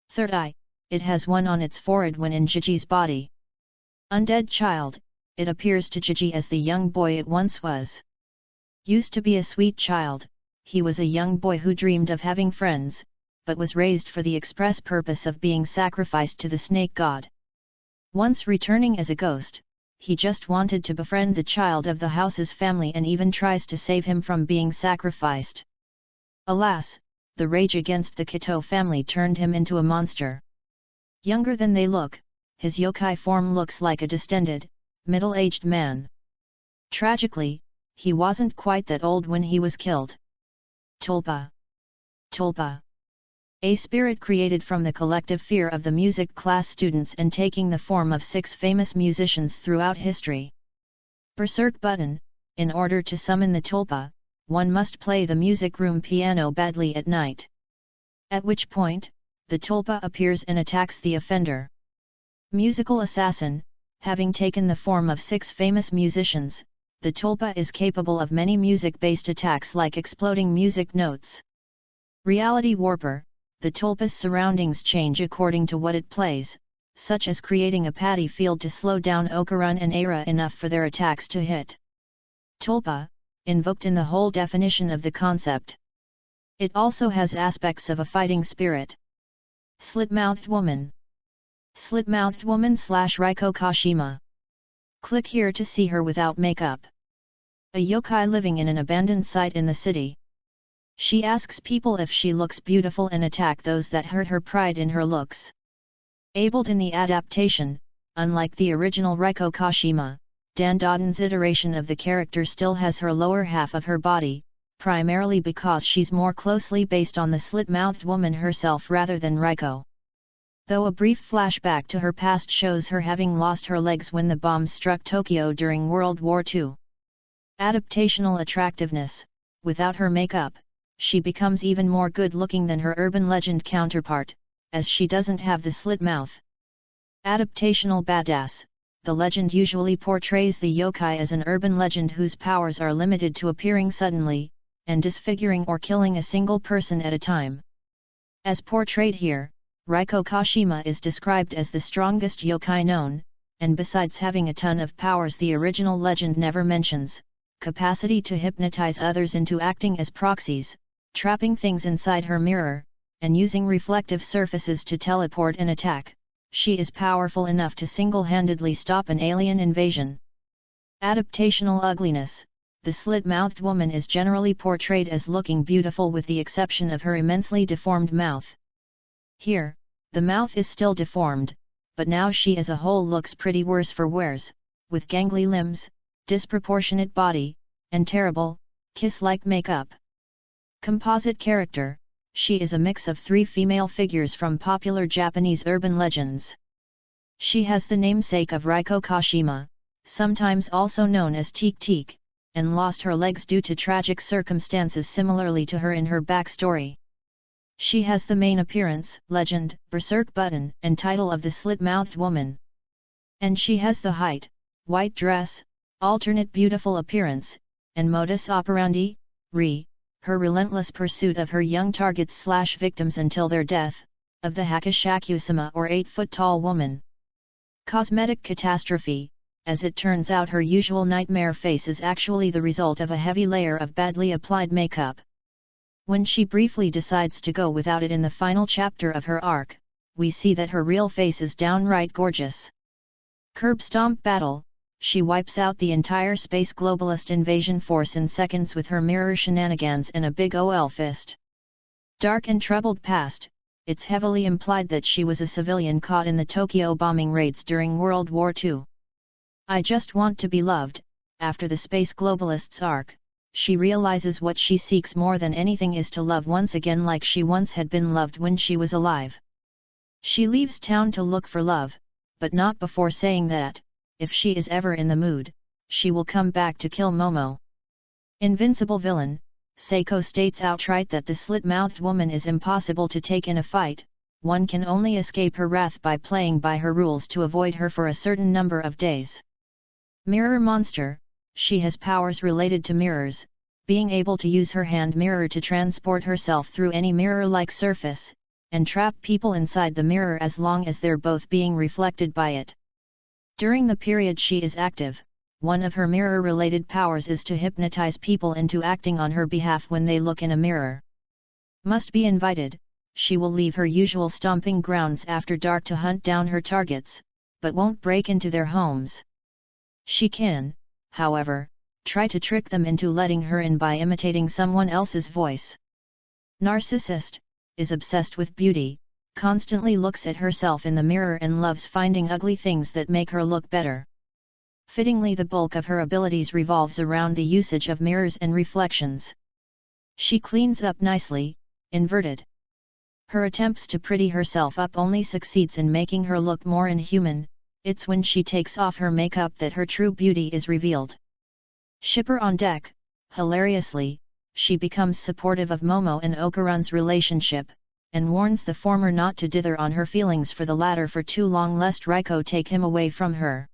S1: Third eye, it has one on its forehead when in Jiji's body. Undead child, it appears to Jiji as the young boy it once was. Used to be a sweet child, he was a young boy who dreamed of having friends, but was raised for the express purpose of being sacrificed to the snake god. Once returning as a ghost, he just wanted to befriend the child of the house's family and even tries to save him from being sacrificed. Alas, the rage against the Kito family turned him into a monster. Younger than they look, his yokai form looks like a distended, middle-aged man. Tragically, he wasn't quite that old when he was killed. Tulpa. Tulpa. A spirit created from the collective fear of the music class students and taking the form of 6 famous musicians throughout history. Berserk button, in order to summon the Tulpa, one must play the music room piano badly at night. At which point, the Tulpa appears and attacks the offender. Musical assassin, having taken the form of 6 famous musicians, the Tulpa is capable of many music-based attacks like exploding music notes. Reality warper, the Tulpa's surroundings change according to what it plays, such as creating a paddy field to slow down Okarun and Aira enough for their attacks to hit. Tulpa, invoked in the whole definition of the concept. It also has aspects of a fighting spirit. Slit-mouthed woman. Slit-mouthed woman / Raiko Kashima. Click here to see her without makeup. A yokai living in an abandoned site in the city. She asks people if she looks beautiful and attack those that hurt her pride in her looks. Abled in the adaptation, unlike the original Raiko Kashima, Dandadan's iteration of the character still has her lower half of her body, primarily because she's more closely based on the slit-mouthed woman herself rather than Raiko. Though a brief flashback to her past shows her having lost her legs when the bombs struck Tokyo during World War II. Adaptational attractiveness, without her makeup, she becomes even more good-looking than her urban legend counterpart, as she doesn't have the slit mouth. Adaptational badass, the legend usually portrays the yokai as an urban legend whose powers are limited to appearing suddenly, and disfiguring or killing a single person at a time. As portrayed here, Raiko Kashima is described as the strongest yokai known, and besides having a ton of powers the original legend never mentions, capacity to hypnotize others into acting as proxies, trapping things inside her mirror, and using reflective surfaces to teleport and attack, she is powerful enough to single-handedly stop an alien invasion. Adaptational ugliness, the slit-mouthed woman is generally portrayed as looking beautiful with the exception of her immensely deformed mouth. Here, the mouth is still deformed, but now she as a whole looks pretty worse for wears, with gangly limbs, disproportionate body, and terrible, kiss-like makeup. Composite character, she is a mix of 3 female figures from popular Japanese urban legends. She has the namesake of Reiko Kashima, sometimes also known as Teek Teek, and lost her legs due to tragic circumstances similarly to her in her backstory. She has the main appearance, legend, berserk button, and title of the slit-mouthed woman. And she has the height, white dress, alternate beautiful appearance, and modus operandi, her relentless pursuit of her young targets/victims until their death, of the Hakishakusama or 8-foot-tall woman. Cosmetic catastrophe. As it turns out, her usual nightmare face is actually the result of a heavy layer of badly applied makeup. When she briefly decides to go without it in the final chapter of her arc, we see that her real face is downright gorgeous. Curb stomp battle. She wipes out the entire space globalist invasion force in seconds with her mirror shenanigans and a big ol' fist. Dark and troubled past. It's heavily implied that she was a civilian caught in the Tokyo bombing raids during World War II. I just want to be loved. After the space globalists arc, she realizes what she seeks more than anything is to love once again like she once had been loved when she was alive. She leaves town to look for love, but not before saying that, if she is ever in the mood, she will come back to kill Momo. Invincible villain. Seiko states outright that the slit-mouthed woman is impossible to take in a fight, one can only escape her wrath by playing by her rules to avoid her for a certain number of days. Mirror monster. She has powers related to mirrors, being able to use her hand mirror to transport herself through any mirror-like surface, and trap people inside the mirror as long as they're both being reflected by it. During the period she is active, one of her mirror-related powers is to hypnotize people into acting on her behalf when they look in a mirror. Must be invited. She will leave her usual stomping grounds after dark to hunt down her targets, but won't break into their homes. She can, however, try to trick them into letting her in by imitating someone else's voice. Narcissist. Is obsessed with beauty, constantly looks at herself in the mirror and loves finding ugly things that make her look better. Fittingly, the bulk of her abilities revolves around the usage of mirrors and reflections. She cleans up nicely, inverted. Her attempts to pretty herself up only succeeds in making her look more inhuman. It's when she takes off her makeup that her true beauty is revealed. Shipper on deck. Hilariously, she becomes supportive of Momo and Okuran's relationship, and warns the former not to dither on her feelings for the latter for too long lest Reiko take him away from her.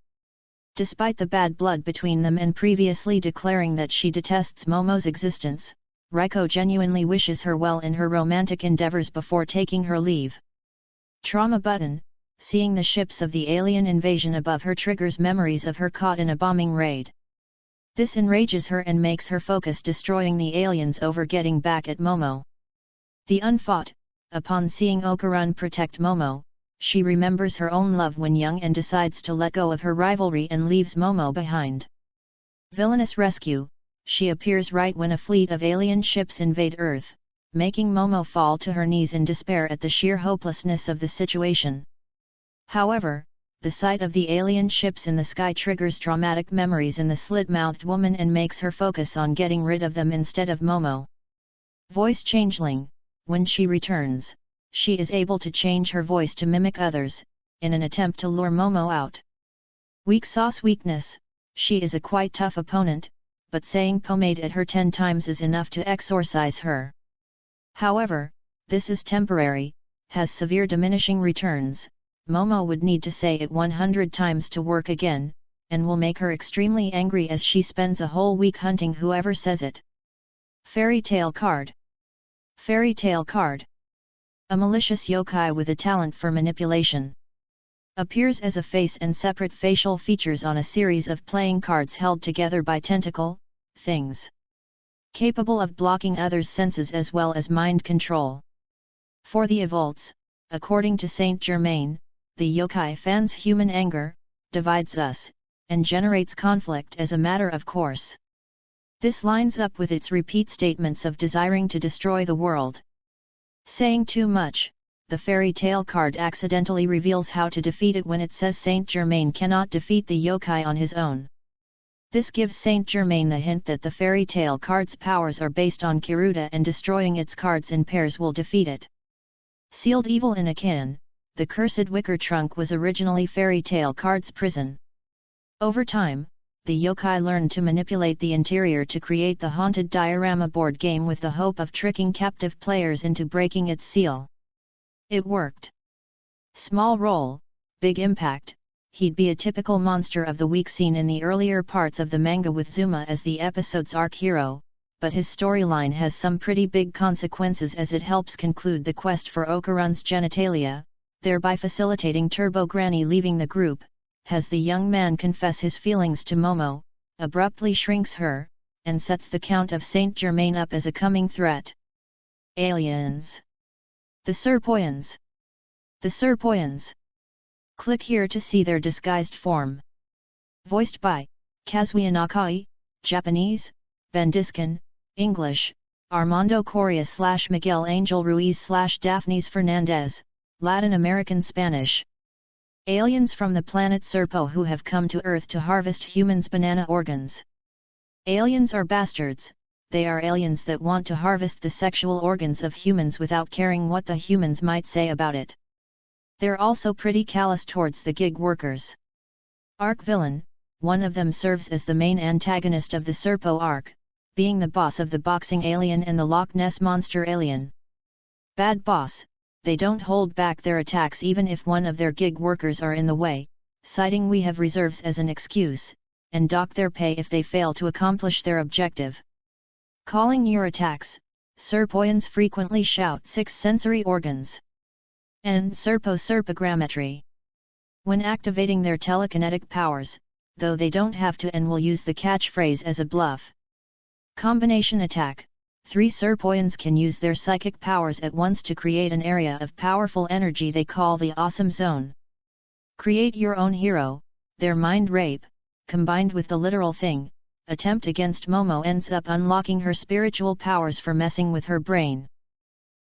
S1: Despite the bad blood between them and previously declaring that she detests Momo's existence, Reiko genuinely wishes her well in her romantic endeavors before taking her leave. Trauma button. Seeing the ships of the alien invasion above her triggers memories of her caught in a bombing raid. This enrages her and makes her focus destroying the aliens over getting back at Momo. The unfought. Upon seeing Okuran protect Momo, she remembers her own love when young and decides to let go of her rivalry and leaves Momo behind. Villainous rescue. She appears right when a fleet of alien ships invade Earth, making Momo fall to her knees in despair at the sheer hopelessness of the situation. However, the sight of the alien ships in the sky triggers traumatic memories in the slit-mouthed woman and makes her focus on getting rid of them instead of Momo. Voice changeling. When she returns, she is able to change her voice to mimic others, in an attempt to lure Momo out. Weak sauce weakness. She is a quite tough opponent, but saying pomade at her 10 times is enough to exorcise her. However, this is temporary, has severe diminishing returns. Momo would need to say it 100 times to work again, and will make her extremely angry as she spends a whole week hunting whoever says it. Fairy Tale Card. Fairy Tale Card. A malicious yokai with a talent for manipulation. Appears as a face and separate facial features on a series of playing cards held together by tentacle things. Capable of blocking others' senses as well as mind control. For the Evolts, according to Saint Germain, the yokai fans human anger, divides us, and generates conflict as a matter of course. This lines up with its repeat statements of desiring to destroy the world. Saying too much, the fairy tale card accidentally reveals how to defeat it when it says Saint Germain cannot defeat the yokai on his own. This gives Saint Germain the hint that the fairy tale card's powers are based on Kiruda and destroying its cards in pairs will defeat it. Sealed evil in a can, the cursed wicker trunk was originally fairy tale card's prison. Over time, the yokai learned to manipulate the interior to create the haunted diorama board game with the hope of tricking captive players into breaking its seal. It worked. Small role, big impact. He'd be a typical monster of the week seen in the earlier parts of the manga with Zuma as the episode's arc hero, but his storyline has some pretty big consequences as it helps conclude the quest for Okarun's genitalia, thereby facilitating Turbo Granny leaving the group, has the young man confess his feelings to Momo, abruptly shrinks her, and sets the Count of Saint Germain up as a coming threat. Aliens. The Serpoians. The Serpoians. Click here to see their disguised form. Voiced by Kazuya Nakai, Japanese, Ben Diskin, English, Armando Coria/Miguel Angel Ruiz/Daphnis Fernandez, Latin American Spanish. Aliens from the planet Serpo who have come to Earth to harvest humans' banana organs. Aliens are bastards, they are aliens that want to harvest the sexual organs of humans without caring what the humans might say about it. They're also pretty callous towards the gig workers. Arc villain, one of them serves as the main antagonist of the Serpo arc, being the boss of the boxing alien and the Loch Ness Monster alien. Bad boss, they don't hold back their attacks even if one of their gig workers are in the way, citing we have reserves as an excuse, and dock their pay if they fail to accomplish their objective. Calling your attacks, Serpoians frequently shout 6 sensory organs. And serpogrammetry. When activating their telekinetic powers, though they don't have to and will use the catchphrase as a bluff. Combination attack. 3 Serpoians can use their psychic powers at once to create an area of powerful energy they call the Awesome Zone. Create your own hero, their mind rape, combined with the literal thing, attempt against Momo ends up unlocking her spiritual powers for messing with her brain.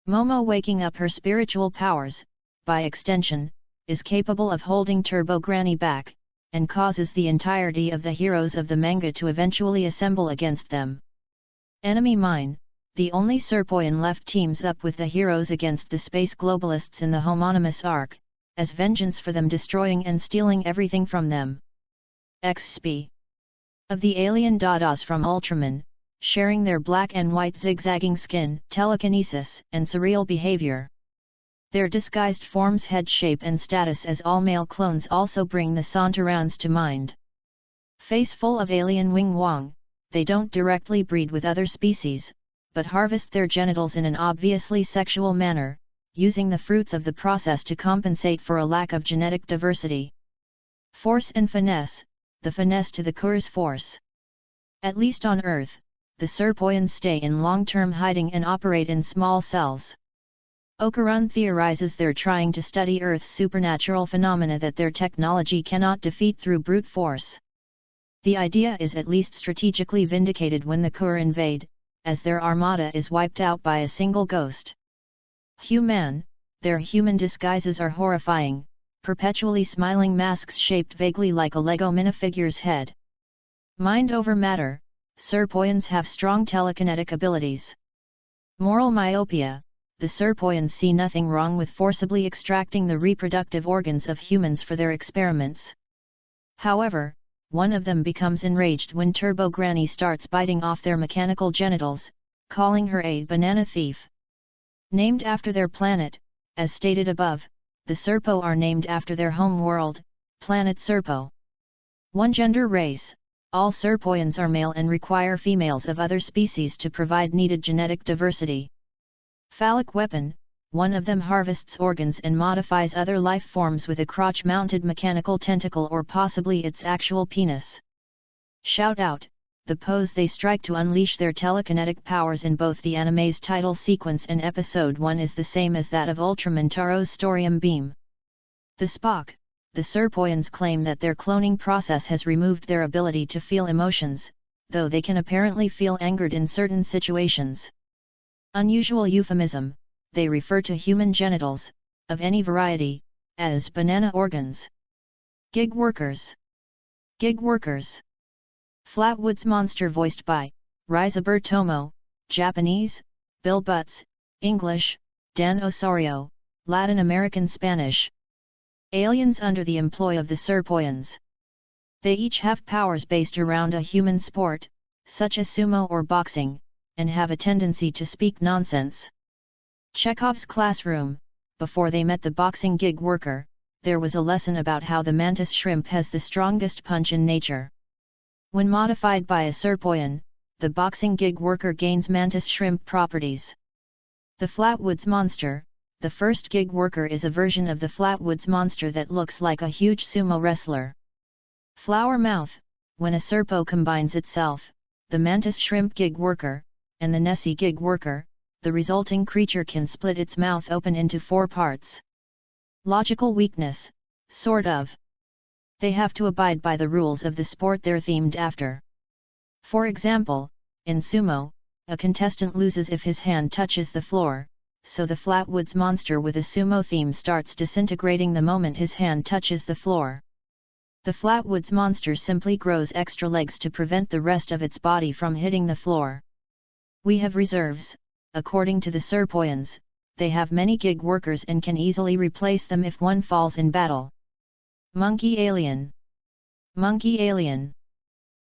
S1: Momo waking up her spiritual powers, by extension, is capable of holding Turbo Granny back, and causes the entirety of the heroes of the manga to eventually assemble against them. Enemy Mine, the only Serpoian left teams up with the heroes against the space globalists in the homonymous arc, as vengeance for them destroying and stealing everything from them. XP. Of the alien Dadas from Ultraman, sharing their black and white zigzagging skin, telekinesis, and surreal behavior. Their disguised forms, head shape and status as all male clones also bring the Santarans to mind. Face full of alien wing wang, they don't directly breed with other species, but harvest their genitals in an obviously sexual manner, using the fruits of the process to compensate for a lack of genetic diversity. Force and finesse, the finesse to the Kur's force. At least on Earth, the Serpoians stay in long-term hiding and operate in small cells. Okarun theorizes they're trying to study Earth's supernatural phenomena that their technology cannot defeat through brute force. The idea is at least strategically vindicated when the Kur invade, as their armada is wiped out by a single ghost. Human, their human disguises are horrifying, perpetually smiling masks shaped vaguely like a Lego minifigure's head. Mind over matter, Serpoians have strong telekinetic abilities. Moral myopia, the Serpoians see nothing wrong with forcibly extracting the reproductive organs of humans for their experiments. However, one of them becomes enraged when Turbo Granny starts biting off their mechanical genitals, calling her a banana thief. Named after their planet, as stated above, the Serpo are named after their home world, planet Serpo. One-gender race, all Serpoians are male and require females of other species to provide needed genetic diversity. Phallic weapon, one of them harvests organs and modifies other life forms with a crotch-mounted mechanical tentacle or possibly its actual penis. Shout out, the pose they strike to unleash their telekinetic powers in both the anime's title sequence and episode 1 is the same as that of Ultraman Taro's Storium Beam. The Spock, the Serpoians claim that their cloning process has removed their ability to feel emotions, though they can apparently feel angered in certain situations. Unusual euphemism, they refer to human genitals, of any variety, as banana organs. Gig workers. Gig workers. Flatwoods Monster voiced by Rizaber Tomo, Japanese, Bill Butts, English, Dan Osorio, Latin American Spanish. Aliens under the employ of the Serpoians. They each have powers based around a human sport, such as sumo or boxing, and have a tendency to speak nonsense. Chekhov's classroom. Before they met the boxing gig worker, there was a lesson about how the mantis shrimp has the strongest punch in nature. When modified by a Serpoian, the boxing gig worker gains mantis shrimp properties. The Flatwoods Monster. The first gig worker is a version of the Flatwoods Monster that looks like a huge sumo wrestler. Flower mouth. When a Serpo combines itself, the mantis shrimp gig worker, and the Nessie gig worker, the resulting creature can split its mouth open into 4 parts. Logical weakness, sort of. They have to abide by the rules of the sport they're themed after. For example, in sumo, a contestant loses if his hand touches the floor, so the Flatwoods Monster with a sumo theme starts disintegrating the moment his hand touches the floor. The Flatwoods Monster simply grows extra legs to prevent the rest of its body from hitting the floor. We have reserves. According to the Serpoians, they have many gig workers and can easily replace them if one falls in battle. Monkey Alien. Monkey Alien.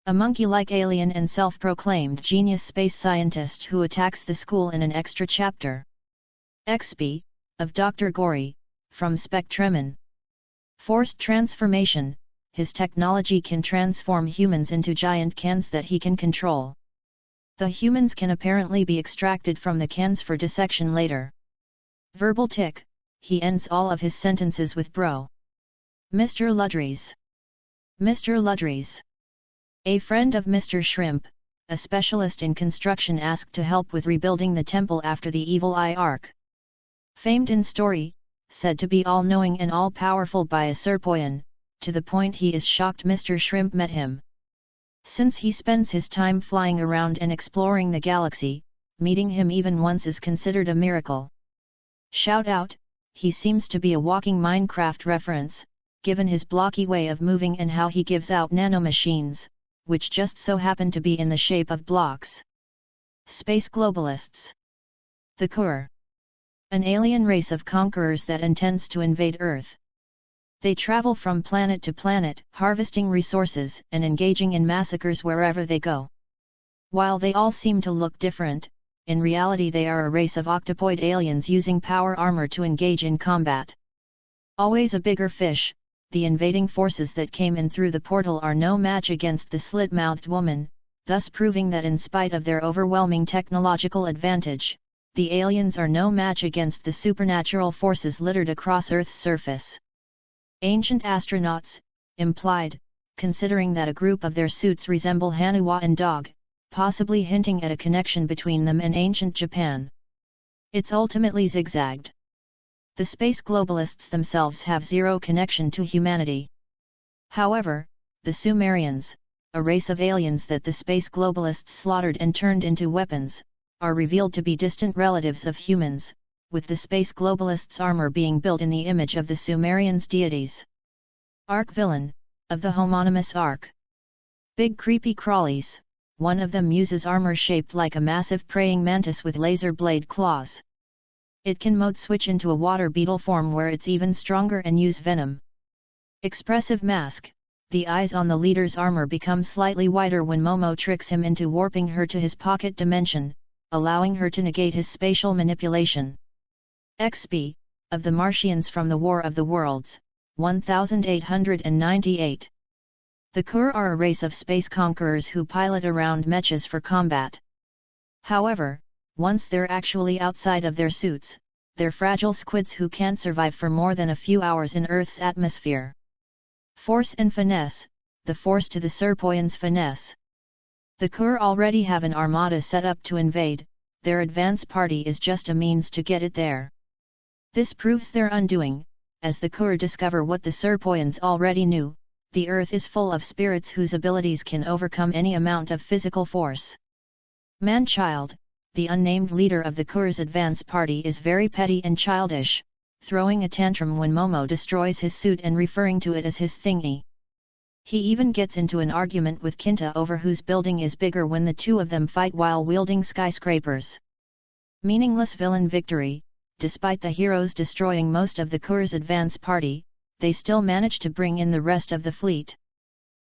S1: A monkey-like alien and self-proclaimed genius space scientist who attacks the school in an extra chapter. XP, of Dr. Gory, from Spectreman. Forced transformation. His technology can transform humans into giant cans that he can control. The humans can apparently be extracted from the cans for dissection later. Verbal tick. He ends all of his sentences with bro. Mr. Ludries. Mr. Ludries. A friend of Mr. Shrimp, a specialist in construction asked to help with rebuilding the temple after the Evil Eye arc. Famed in story, said to be all-knowing and all-powerful by a Serpoian, to the point he is shocked Mr. Shrimp met him. Since he spends his time flying around and exploring the galaxy, meeting him even once is considered a miracle. Shout out, he seems to be a walking Minecraft reference, given his blocky way of moving and how he gives out nanomachines, which just so happen to be in the shape of blocks. Space Globalists. The Kur. An alien race of conquerors that intends to invade Earth. They travel from planet to planet, harvesting resources and engaging in massacres wherever they go. While they all seem to look different, in reality they are a race of octopoid aliens using power armor to engage in combat. Always a bigger fish, the invading forces that came in through the portal are no match against the slit-mouthed woman, thus proving that in spite of their overwhelming technological advantage, the aliens are no match against the supernatural forces littered across Earth's surface. Ancient astronauts, implied, considering that a group of their suits resemble Hanuwa and Dog, possibly hinting at a connection between them and ancient Japan. It's ultimately zigzagged. The space globalists themselves have zero connection to humanity. However, the Sumerians, a race of aliens that the space globalists slaughtered and turned into weapons, are revealed to be distant relatives of humans, with the space globalists' armor being built in the image of the Sumerians' deities. Ark villain, of the homonymous Ark. Big creepy crawlies, one of them uses armor shaped like a massive praying mantis with laser blade claws. It can mode switch into a water beetle form where it's even stronger and use venom. Expressive mask, the eyes on the leader's armor become slightly wider when Momo tricks him into warping her to his pocket dimension, allowing her to negate his spatial manipulation. XP, of the Martians from the War of the Worlds, 1898. The Kur are a race of space conquerors who pilot around mechas for combat. However, once they're actually outside of their suits, they're fragile squids who can't survive for more than a few hours in Earth's atmosphere. Force and finesse, the force to the Serpoians' finesse. The Kur already have an armada set up to invade, their advance party is just a means to get it there. This proves their undoing, as the Kur discover what the Serpoians already knew: the Earth is full of spirits whose abilities can overcome any amount of physical force. Man-Child, the unnamed leader of the Kur's advance party, is very petty and childish, throwing a tantrum when Momo destroys his suit and referring to it as his thingy. He even gets into an argument with Kinta over whose building is bigger when the two of them fight while wielding skyscrapers. Meaningless villain victory. Despite the heroes destroying most of the Kur's advance party, they still manage to bring in the rest of the fleet.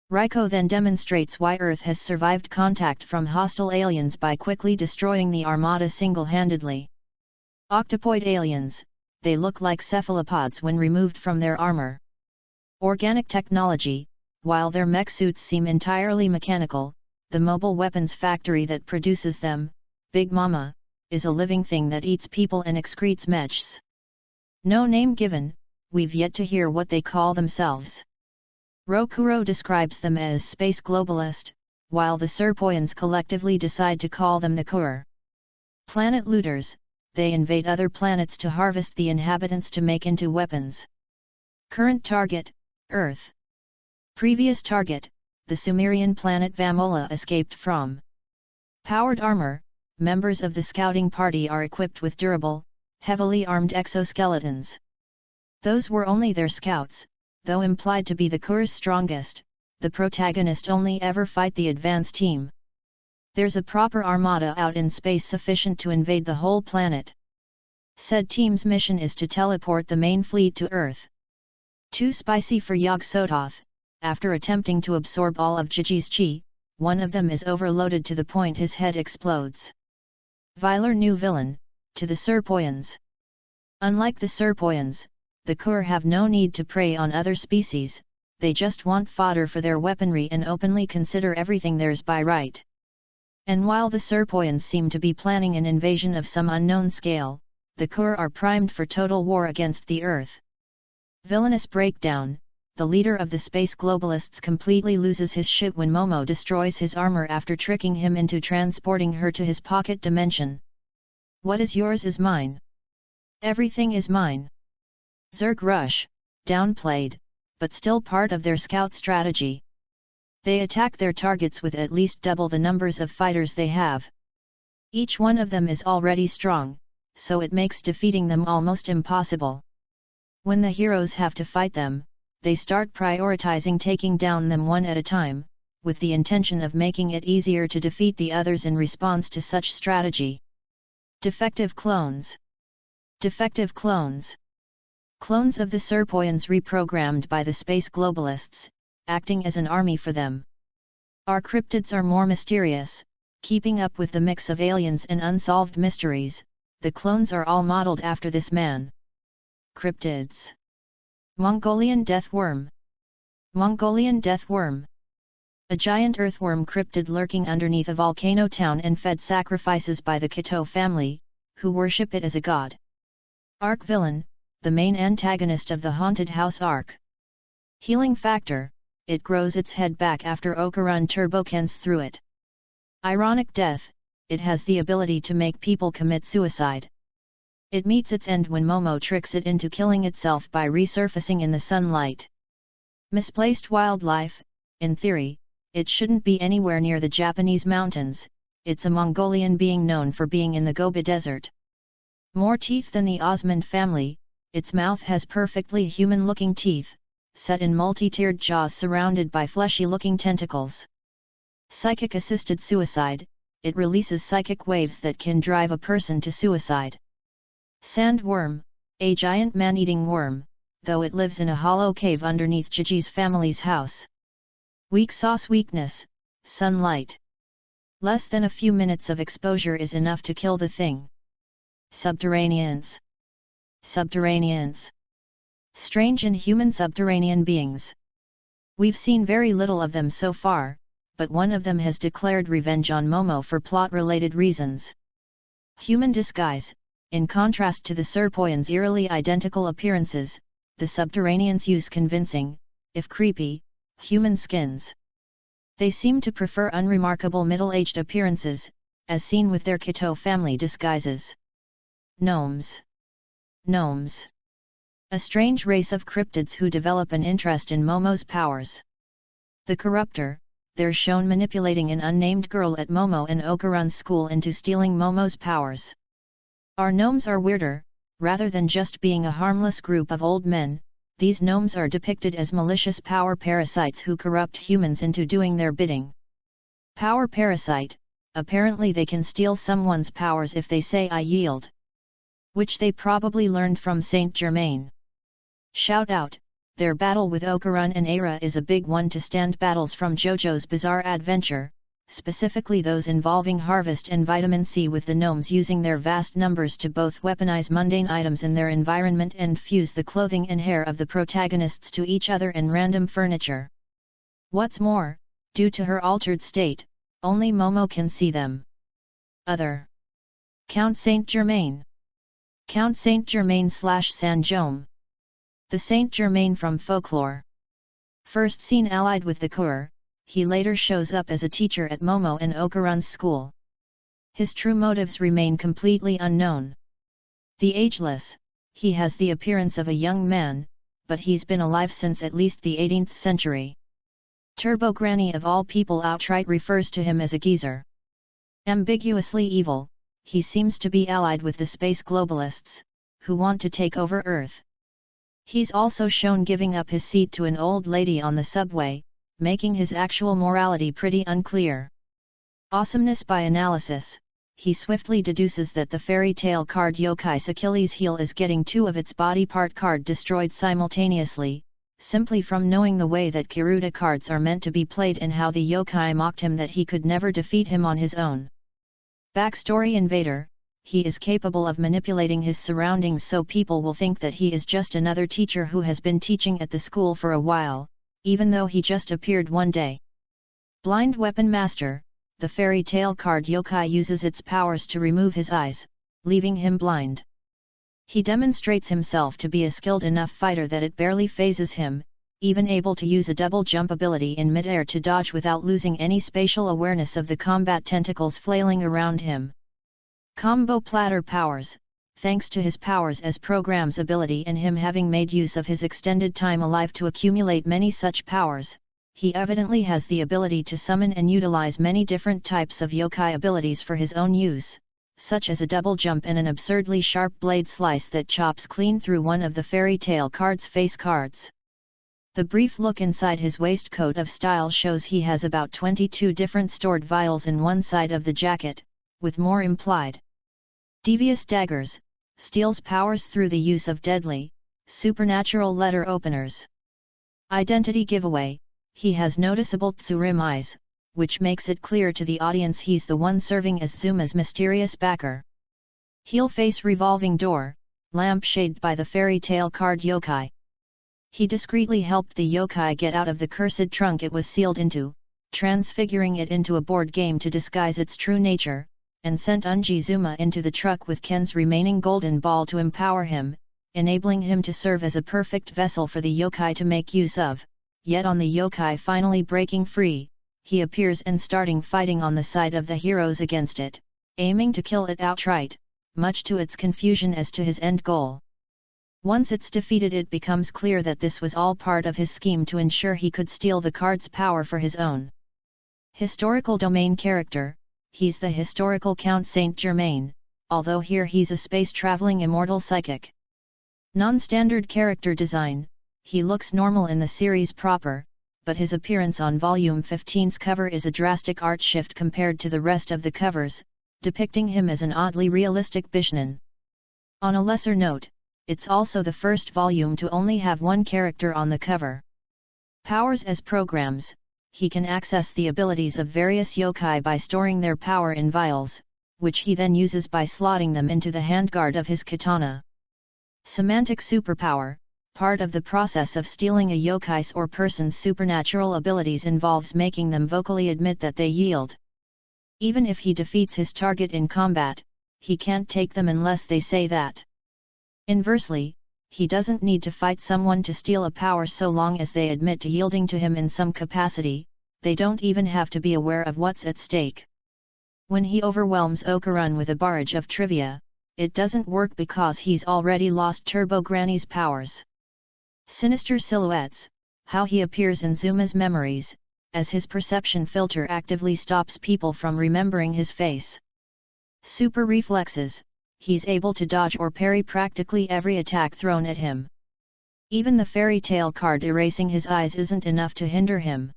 S1: Raiko then demonstrates why Earth has survived contact from hostile aliens by quickly destroying the armada single-handedly. Octopoid aliens, they look like cephalopods when removed from their armor. Organic technology, while their mech suits seem entirely mechanical, the mobile weapons factory that produces them, Big Mama, is a living thing that eats people and excretes mechs. No name given, we've yet to hear what they call themselves. Rokuro describes them as space globalist, while the Serpoians collectively decide to call them the Kur. Planet looters, they invade other planets to harvest the inhabitants to make into weapons. Current target, Earth. Previous target, the Sumerian planet Vamola escaped from. Powered armor, members of the scouting party are equipped with durable, heavily armed exoskeletons. Those were only their scouts, though implied to be the Kur's strongest, the protagonist only ever fight the advance team. There's a proper armada out in space sufficient to invade the whole planet. Said team's mission is to teleport the main fleet to Earth. Too spicy for Yog-Sothoth, after attempting to absorb all of Jiji's chi, one of them is overloaded to the point his head explodes. Viler new villain, to the Serpoians. Unlike the Serpoians, the Kur have no need to prey on other species, they just want fodder for their weaponry and openly consider everything theirs by right. And while the Serpoians seem to be planning an invasion of some unknown scale, the Kur are primed for total war against the Earth. Villainous breakdown, the leader of the space globalists completely loses his shit when Momo destroys his armor after tricking him into transporting her to his pocket dimension. What is yours is mine. Everything is mine. Zerg rush, downplayed, but still part of their scout strategy. They attack their targets with at least double the numbers of fighters they have. Each one of them is already strong, so it makes defeating them almost impossible. When the heroes have to fight them, they start prioritizing taking down them one at a time, with the intention of making it easier to defeat the others in response to such strategy. Defective clones. Defective clones. Clones of the Serpoians reprogrammed by the space globalists, acting as an army for them. Our cryptids are more mysterious, keeping up with the mix of aliens and unsolved mysteries, the clones are all modeled after this man. Cryptids. Mongolian death worm. Mongolian death worm. A giant earthworm cryptid lurking underneath a volcano town and fed sacrifices by the Kito family, who worship it as a god. Arc villain, the main antagonist of the haunted house arc. Healing factor, it grows its head back after Okarun turbokens through it. Ironic death, it has the ability to make people commit suicide. It meets its end when Momo tricks it into killing itself by resurfacing in the sunlight. Misplaced wildlife, in theory, it shouldn't be anywhere near the Japanese mountains, it's a Mongolian being known for being in the Gobi Desert. More teeth than the Osmond family, its mouth has perfectly human-looking teeth, set in multi-tiered jaws surrounded by fleshy-looking tentacles. Psychic-assisted suicide, it releases psychic waves that can drive a person to suicide. Sandworm, a giant man-eating worm, though it lives in a hollow cave underneath Jiji's family's house. Weak sauce weakness, sunlight. Less than a few minutes of exposure is enough to kill the thing. Subterraneans. Subterraneans. Strange and human subterranean beings. We've seen very little of them so far, but one of them has declared revenge on Momo for plot-related reasons. Human disguise, in contrast to the Serpoians' eerily identical appearances, the subterraneans use convincing, if creepy, human skins. They seem to prefer unremarkable middle-aged appearances, as seen with their Kito family disguises. Gnomes. Gnomes. A strange race of cryptids who develop an interest in Momo's powers. The Corruptor, they're shown manipulating an unnamed girl at Momo and Okarun's school into stealing Momo's powers. Our gnomes are weirder, rather than just being a harmless group of old men, these gnomes are depicted as malicious power parasites who corrupt humans into doing their bidding. Power parasite, apparently they can steal someone's powers if they say "I yield," which they probably learned from Saint Germain. Shout out, their battle with Okarun and Aira is a big one to stand battles from JoJo's Bizarre Adventure, specifically those involving Harvest and Vitamin C, with the gnomes using their vast numbers to both weaponize mundane items in their environment and fuse the clothing and hair of the protagonists to each other and random furniture. What's more, due to her altered state, only Momo can see them. Other. Count Saint Germain. Count Saint Germain / Sanjome. The Saint Germain from folklore. First seen allied with the Kur, he later shows up as a teacher at Momo and Okarun's school. His true motives remain completely unknown. The Ageless, he has the appearance of a young man, but he's been alive since at least the 18th century. Turbo Granny of all people outright refers to him as a geezer. Ambiguously evil, he seems to be allied with the space globalists, who want to take over Earth. He's also shown giving up his seat to an old lady on the subway, making his actual morality pretty unclear. Awesomeness by analysis, he swiftly deduces that the fairy tale card yokai's Achilles heel is getting 2 of its body part card destroyed simultaneously, simply from knowing the way that Kiruda cards are meant to be played and how the yokai mocked him that he could never defeat him on his own. Backstory Invader, he is capable of manipulating his surroundings so people will think that he is just another teacher who has been teaching at the school for a while, even though he just appeared one day. Blind Weapon Master, the fairy tale card yokai uses its powers to remove his eyes, leaving him blind. He demonstrates himself to be a skilled enough fighter that it barely phases him, even able to use a double jump ability in midair to dodge without losing any spatial awareness of the combat tentacles flailing around him. Combo Platter Powers, thanks to his powers as programs ability and him having made use of his extended time alive to accumulate many such powers, he evidently has the ability to summon and utilize many different types of yokai abilities for his own use, such as a double jump and an absurdly sharp blade slice that chops clean through one of the fairy tale card's face cards. The brief look inside his waistcoat of style shows he has about 22 different stored vials in one side of the jacket, with more implied. Devious Daggers, steals powers through the use of deadly, supernatural letter openers. Identity Giveaway, he has noticeable Tsurim eyes, which makes it clear to the audience he's the one serving as Zuma's mysterious backer. Heel Face Revolving Door, lampshaded by the fairy tale card yokai. He discreetly helped the yokai get out of the cursed trunk it was sealed into, transfiguring it into a board game to disguise its true nature, and sent Unji Zuma into the truck with Ken's remaining golden ball to empower him, enabling him to serve as a perfect vessel for the yokai to make use of. Yet on the yokai finally breaking free, he appears and starting fighting on the side of the heroes against it, aiming to kill it outright, much to its confusion as to his end goal. Once it's defeated, it becomes clear that this was all part of his scheme to ensure he could steal the card's power for his own. Historical domain character, he's the historical Count Saint Germain, although here he's a space-traveling immortal psychic. Non-standard character design, he looks normal in the series proper, but his appearance on Volume 15's cover is a drastic art shift compared to the rest of the covers, depicting him as an oddly realistic Bishnan. On a lesser note, it's also the first volume to only have one character on the cover. Powers as programs, he can access the abilities of various yokai by storing their power in vials, which he then uses by slotting them into the handguard of his katana. Semantic superpower, part of the process of stealing a yokai's or person's supernatural abilities involves making them vocally admit that they yield. Even if he defeats his target in combat, he can't take them unless they say that. Inversely, he doesn't need to fight someone to steal a power so long as they admit to yielding to him in some capacity, they don't even have to be aware of what's at stake. When he overwhelms Okarun with a barrage of trivia, it doesn't work because he's already lost Turbo Granny's powers. Sinister Silhouettes, how he appears in Zuma's memories, as his perception filter actively stops people from remembering his face. Super Reflexes, he's able to dodge or parry practically every attack thrown at him. Even the fairy tale card erasing his eyes isn't enough to hinder him.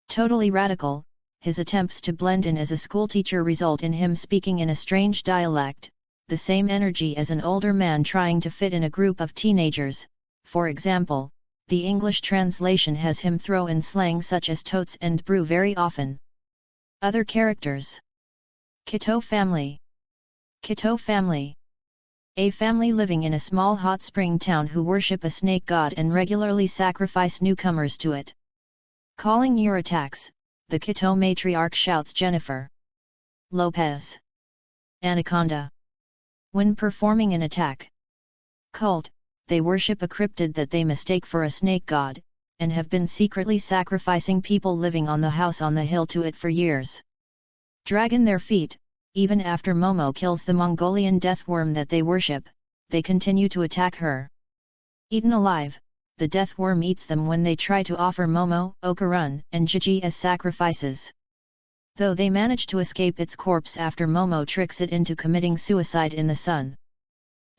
S1: Totally radical, his attempts to blend in as a schoolteacher result in him speaking in a strange dialect, the same energy as an older man trying to fit in a group of teenagers. For example, the English translation has him throw in slang such as totes and brew very often. Other characters. Kitto family. Kitto family. A family living in a small hot spring town who worship a snake god and regularly sacrifice newcomers to it. Calling your attacks, the Kitto matriarch shouts Jennifer Lopez. Anaconda. When performing an attack cult, they worship a cryptid that they mistake for a snake god, and have been secretly sacrificing people living on the house on the hill to it for years. Dragging their feet, even after Momo kills the Mongolian deathworm that they worship, they continue to attack her. Eaten alive, the deathworm eats them when they try to offer Momo, Okarun, and Gigi as sacrifices. Though they manage to escape its corpse after Momo tricks it into committing suicide in the sun.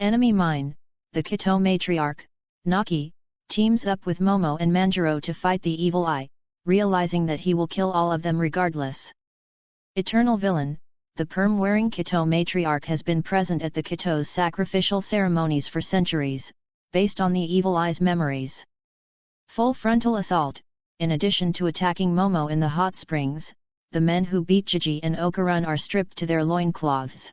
S1: Enemy mine, the Kitto matriarch, Naki, teams up with Momo and Manjiro to fight the evil eye, realizing that he will kill all of them regardless. Eternal villain, the perm-wearing Kitto matriarch has been present at the Kitto's sacrificial ceremonies for centuries, based on the evil eye's memories. Full frontal assault, in addition to attacking Momo in the hot springs, the men who beat Gigi and Okarun are stripped to their loincloths.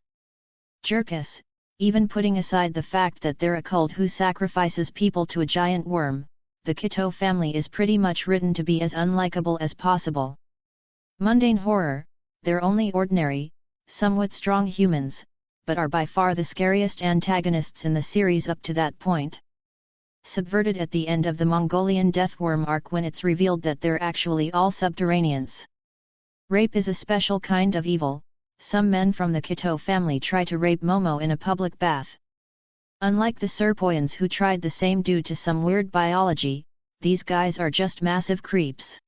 S1: Jerkus, even putting aside the fact that they're a cult who sacrifices people to a giant worm, the Kitto family is pretty much written to be as unlikable as possible. Mundane horror, they're only ordinary, somewhat strong humans, but are by far the scariest antagonists in the series up to that point. Subverted at the end of the Mongolian deathworm arc when it's revealed that they're actually all subterraneans. Rape is a special kind of evil. Some men from the Kitto family try to rape Momo in a public bath. Unlike the Serpoians who tried the same due to some weird biology, these guys are just massive creeps.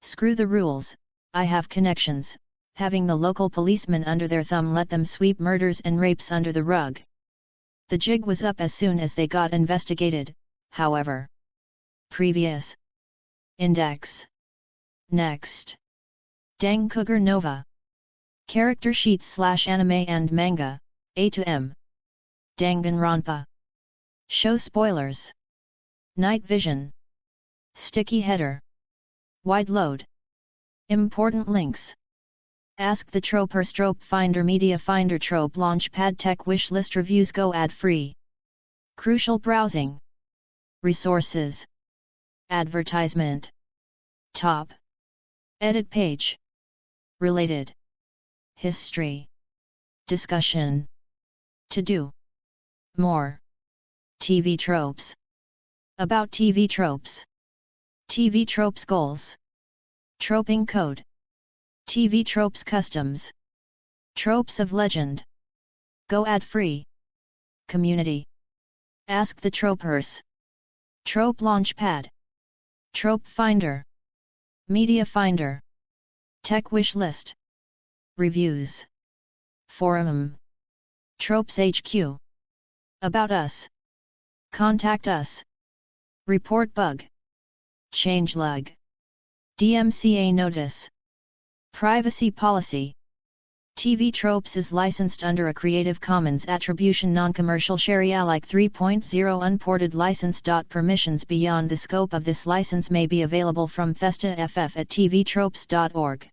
S1: Screw the rules, I have connections. Having the local policemen under their thumb let them sweep murders and rapes under the rug. The jig was up as soon as they got investigated, however. Previous. Index. Next. Dangkuger Nova. Character sheets / anime and manga, A to M. Danganronpa. Show spoilers. Night vision. Sticky header. Wide load. Important links. Ask the Troper Strope Finder Media Finder Trope Launchpad Tech Wish List Reviews Go Ad Free. Crucial browsing. Resources. Advertisement. Top. Edit page. Related. History. Discussion. To do. More. TV tropes. About TV tropes. TV tropes goals. Troping code. TV tropes customs. Tropes of legend. Go ad free. Community. Ask the Tropers. Trope Launchpad. Trope Finder. Media Finder. Tech Wish List. Reviews. Forum. Tropes HQ. About us. Contact us. Report bug. Changelog. DMCA notice. Privacy policy. TV Tropes is licensed under a Creative Commons Attribution Non-Commercial Share Alike 3.0 Unported license. Permissions beyond the scope of this license may be available from Thesta FF at tvtropes.org.